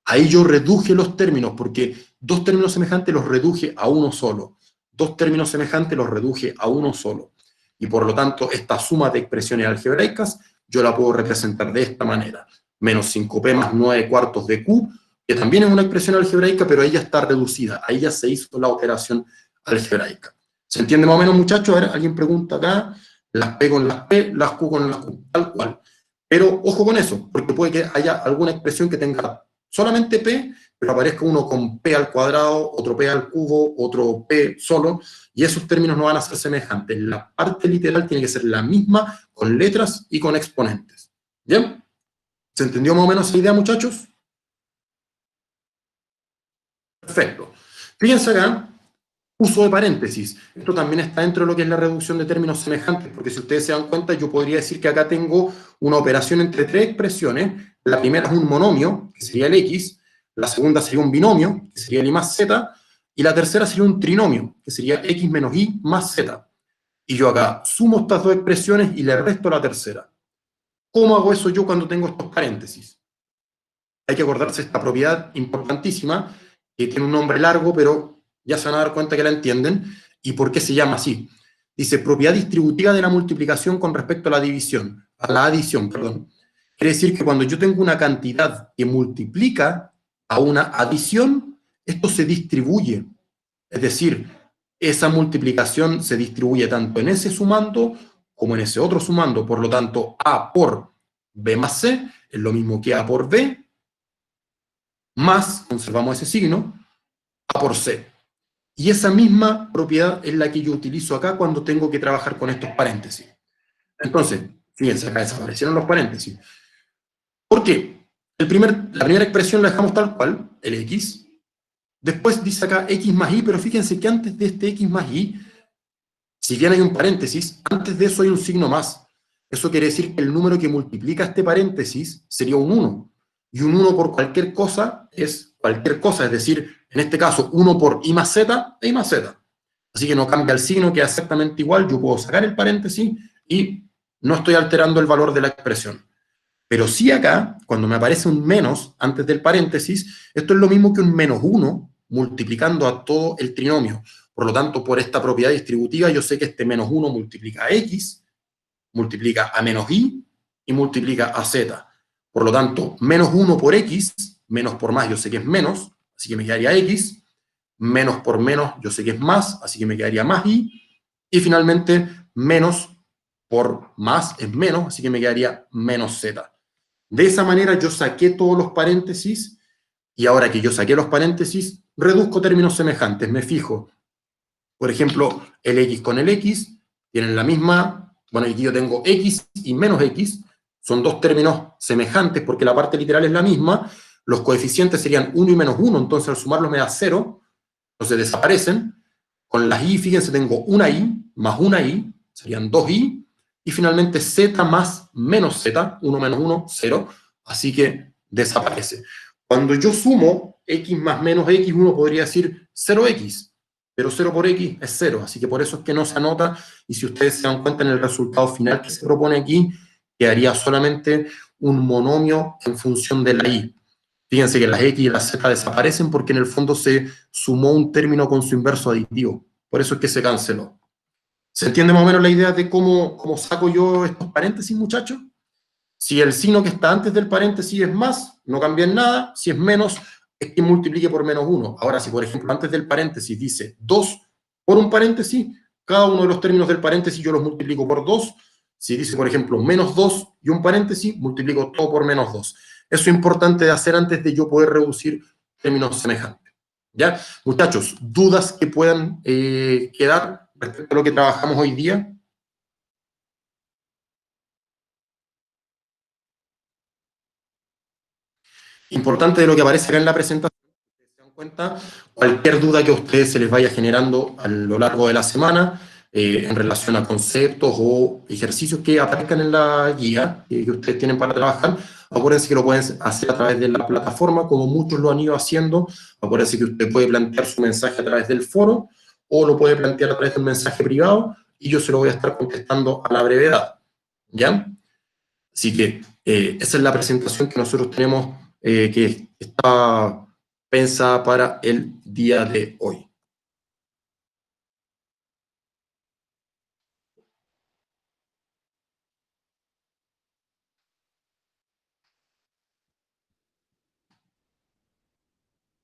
Ahí yo reduje los términos, porque dos términos semejantes los reduje a uno solo, dos términos semejantes los reduje a uno solo. Y por lo tanto, esta suma de expresiones algebraicas, yo la puedo representar de esta manera. Menos 5p más 9/4 de q, que también es una expresión algebraica, pero ahí ya está reducida. Ahí ya se hizo la operación algebraica. ¿Se entiende más o menos, muchachos? A ver, alguien pregunta acá, las p con las p, las q con las q, tal cual. Pero ojo con eso, porque puede que haya alguna expresión que tenga solamente p, pero aparezca uno con p al cuadrado, otro p al cubo, otro p solo, y esos términos no van a ser semejantes. La parte literal tiene que ser la misma, con letras y con exponentes. ¿Bien? ¿Se entendió más o menos esa idea, muchachos? Perfecto. Fíjense acá, uso de paréntesis. Esto también está dentro de lo que es la reducción de términos semejantes, porque si ustedes se dan cuenta, yo podría decir que acá tengo una operación entre tres expresiones. La primera es un monomio, que sería el x, la segunda sería un binomio, que sería el y más z, y la tercera sería un trinomio, que sería x menos y más z. Y yo acá sumo estas dos expresiones y le resto la tercera. ¿Cómo hago eso yo cuando tengo estos paréntesis? Hay que acordarse de esta propiedad importantísima, que tiene un nombre largo, pero ya se van a dar cuenta que la entienden, y por qué se llama así. Dice, propiedad distributiva de la multiplicación con respecto a la división, a la adición, perdón. Quiere decir que cuando yo tengo una cantidad que multiplica a una adición, esto se distribuye. Es decir, esa multiplicación se distribuye tanto en ese sumando como en ese otro sumando. Por lo tanto, A por B más C es lo mismo que A por B, más, conservamos ese signo, A por C. Y esa misma propiedad es la que yo utilizo acá cuando tengo que trabajar con estos paréntesis. Entonces, fíjense, acá desaparecieron los paréntesis. ¿Por qué? La primera expresión la dejamos tal cual, el x. Después dice acá x más y, pero fíjense que antes de este x más y, si bien hay un paréntesis, antes de eso hay un signo más. Eso quiere decir que el número que multiplica este paréntesis sería un 1. Y un 1 por cualquier cosa es cualquier cosa, es decir, en este caso, 1 por i más z, e i más z. Así que no cambia el signo, queda exactamente igual, yo puedo sacar el paréntesis y no estoy alterando el valor de la expresión. Pero sí acá, cuando me aparece un menos antes del paréntesis, esto es lo mismo que un menos 1 multiplicando a todo el trinomio. Por lo tanto, por esta propiedad distributiva, yo sé que este menos 1 multiplica a x, multiplica a menos y multiplica a z. Por lo tanto, menos 1 por x, menos por más yo sé que es menos, así que me quedaría x, menos por menos yo sé que es más, así que me quedaría más y finalmente menos por más es menos, así que me quedaría menos z. De esa manera yo saqué todos los paréntesis, y ahora que yo saqué los paréntesis, reduzco términos semejantes. Me fijo, por ejemplo, el x con el x tienen la misma, bueno, aquí yo tengo x y menos x, son dos términos semejantes porque la parte literal es la misma, los coeficientes serían 1 y menos 1, entonces al sumarlos me da 0, entonces desaparecen. Con las y, fíjense, tengo una y más una y, serían 2i, y finalmente z más menos z, 1 menos 1, 0, así que desaparece. Cuando yo sumo x más menos x, uno podría decir 0x, pero 0 por x es 0, así que por eso es que no se anota, y si ustedes se dan cuenta en el resultado final que se propone aquí, quedaría solamente un monomio en función de la y. Fíjense que las x y las z desaparecen porque en el fondo se sumó un término con su inverso aditivo, por eso es que se canceló. ¿Se entiende más o menos la idea de cómo saco yo estos paréntesis, muchachos? Si el signo que está antes del paréntesis es más, no cambia en nada. Si es menos, es que multiplique por menos 1. Ahora, si por ejemplo antes del paréntesis dice 2 por un paréntesis, cada uno de los términos del paréntesis yo los multiplico por 2. Si dice, por ejemplo, -2 y un paréntesis, multiplico todo por -2. Eso es importante de hacer antes de yo poder reducir términos semejantes. ¿Ya? Muchachos, ¿dudas que puedan quedar respecto a lo que trabajamos hoy día? Importante de lo que aparece acá en la presentación, se dan cuenta, cualquier duda que a ustedes se les vaya generando a lo largo de la semana, en relación a conceptos o ejercicios que aparezcan en la guía que ustedes tienen para trabajar, acuérdense que lo pueden hacer a través de la plataforma, como muchos lo han ido haciendo. Acuérdense que usted puede plantear su mensaje a través del foro, o lo puede plantear a través de un mensaje privado, y yo se lo voy a estar contestando a la brevedad, ¿ya? Así que esa es la presentación que nosotros tenemos, que está pensada para el día de hoy.